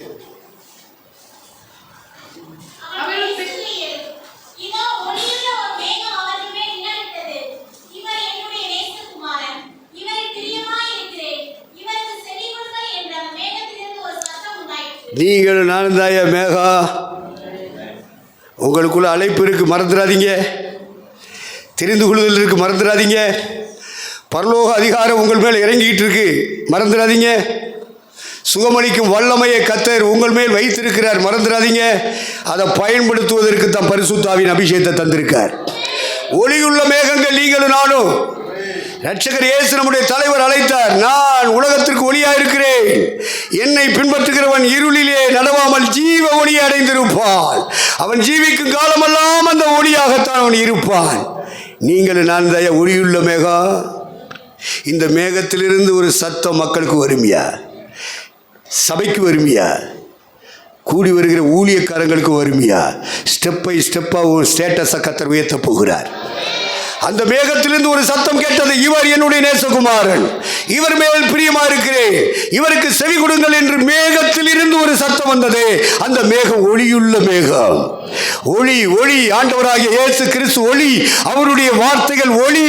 நீங்கள் நானும் தாயா மேகம். உங்களுக்குள்ள அழைப்பு இருக்குது, மறந்துடாதீங்க. தெரிந்து கொள்ளுதல் இருக்குது, மறந்துடாதீங்க. பரலோக அதிகாரம் உங்கள் மேலே இறங்கிக்கிட்டு இருக்கு, மறந்துடாதீங்க. சுகமளிக்கும் வல்லமையை கர்த்தர் உங்கள் மேல் வைத்திருக்கிறார், மறந்துடாதீங்க. அதை பயன்படுத்துவதற்கு தம் பரிசுத்த ஆவியின் அபிஷேகத்தை தந்திருக்கார். ஒளியுள்ள மேகங்கள் நீங்களும் நானும். இரட்சகர் இயேசு நம்முடைய தலைவர் அழைத்தார், நான் உலகத்திற்கு ஒளியாக இருக்கிறேன், என்னை பின்பற்றுகிறவன் இருளிலே நடவாமல் ஜீவ ஒளியை அடைந்திருப்பான், அவன் ஜீவிக்கும் காலமெல்லாம் அந்த ஒளியாகத்தான் அவன் இருப்பான். நீங்களும் நான் தய ஒளியுள்ள மேகம். இந்த மேகத்திலிருந்து ஒரு சத்தம் மக்களுக்கு வருமியா? சபைக்கு வருமியா? கூடி வருகிற ஊழியக்காரங்களுக்கு வருமியா? ஸ்டெப் பை ஸ்டெப்பாக ஒரு ஸ்டேட்டஸை கர்த்தர் உயர்த்த போகிறார். அந்த மேகத்திலிருந்து ஒரு சத்தம் கேட்டது, இவர் என்னுடைய நேசகுமாரன், இவர் மேல் பிரியமா இருக்கிறேன், இவருக்கு செவி கொடுங்கள் என்று மேகத்தில் இருந்து ஒரு சத்தம் வந்தது. அந்த மேகம் ஒளியுள்ள மேகம். ஒளி ஒளி ஆண்டவராகிய இயேசு கிறிஸ்து ஒளி, அவருடைய வார்த்தைகள் ஒளி,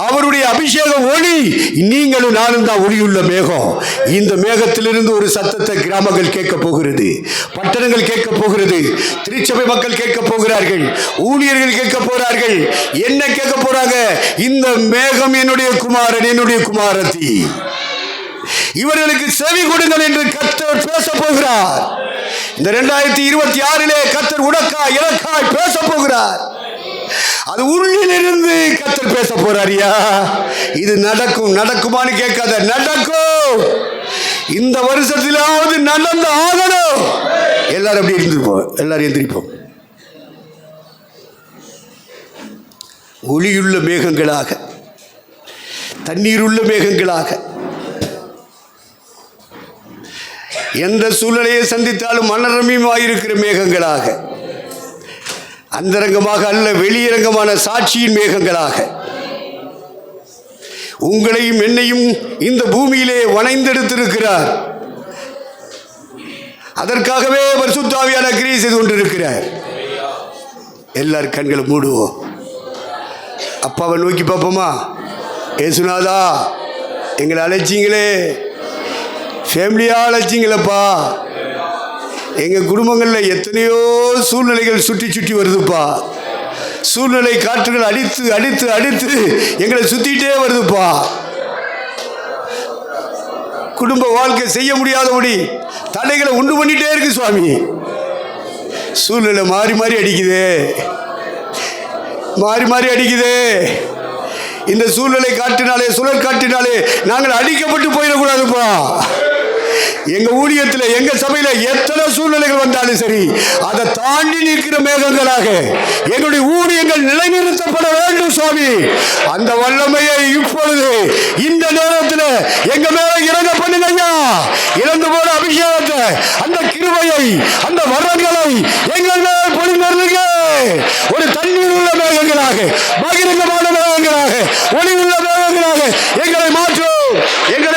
அவருடைய அபிஷேகம் ஒளி. நீங்களும் நானும் தான் ஒளியுள்ள மேகம். இந்த மேகத்திலிருந்து ஒரு சத்தத்தை கிராமங்கள் கேட்க போகிறது, பட்டணங்கள் கேட்க போகிறது, திருச்சபை மக்கள் கேட்க போகிறார்கள், ஊழியர்கள் கேட்க போறார்கள். என்ன கேட்க போறாங்க? இந்த மேகம் என்னுடைய குமாரன், என்னுடைய குமாரத்தி, இவர்களுக்கு செவி கொடுங்கள் என்று கர்த்தர் பேச போகிறார். இந்த 2026 கர்த்தர் உனக்காய் எனக்காய் பேச போகிறார். அது உள்ளிலிருந்து கர்த்தர் பேச போறாரியா. இது நடக்கும், நடக்குமான்னு கேட்காத, நடக்கும். இந்த வருஷத்திலாவது நடந்து ஆகணும். எல்லாரும் அப்படி இருந்திருப்போம், எல்லாரும் எந்திரிப்போம். ஒளியுள்ள மேகங்களாக, தண்ணீருள்ள மேகங்களாக, எந்த சூழ்நிலையை சந்தித்தாலும் மனரமியமாயிருக்கிற மேகங்களாக, அந்தரங்கமாக அல்ல வெளியரங்கமான சாட்சியின் மேகங்களாக, உங்களையும் என்னையும் இந்த பூமியிலே வணைந்தெடுத்திருக்கிறார். அதற்காகவே பரிசுத்த ஆவியானவர் கிரியை செய்து கொண்டிருக்கிறார். எல்லாரும் கண்களை மூடுவோம். அப்பாவை நோக்கி பார்ப்போமா? ஏசுநாதா, எங்களை அழைச்சிங்களே, ஃபேமிலியாக அழைச்சிங்களப்பா. எங்கள் குடும்பங்களில் எத்தனையோ சூழ்நிலைகள் சுற்றி சுற்றி வருதுப்பா. சூழ்நிலை காற்றுகள் அடித்து அடித்து அடித்து எங்களை சுற்றிட்டே வருதுப்பா. குடும்ப வாழ்க்கை செய்ய முடியாதபடி தடைகளை உண்டு பண்ணிட்டே இருக்கு சுவாமி. சூழ்நிலை மாறி மாறி அடிக்குது, மாறி மாறி அடிக்குது. இந்த சூழ்நிலை காட்டினாலே, சுழல் காட்டினாலே நாங்கள் அடிக்கப்பட்டு போயிடக்கூடாதுப்பா. எங்க ஊழியத்தில், எங்க சபையில எத்தனை சூழ்நிலைகள் வந்தாலும் சரி, அதை தாண்டி நிற்கிற மேகங்களாக எங்களுடைய ஊழியங்கள் நிலைநிறுத்தப்பட வேண்டும் சுவாமி. அந்த வல்லமையை இப்பொழுது இந்த நேரத்தில் எங்க மேல இறங்க பண்ணுங்க ஐயா. இறந்து போன அபிஷேகத்தை, அந்த கிருபையை, அந்த வரங்களை எங்கள் மேல் பொழிந்தருளுங்க. ஒரு தண்ணீர் உள்ள மேகங்களாக, பகிரங்கமான மேகங்களாக, ஒளி உள்ள மேகங்களாக எங்களை மாற்றும். எங்களை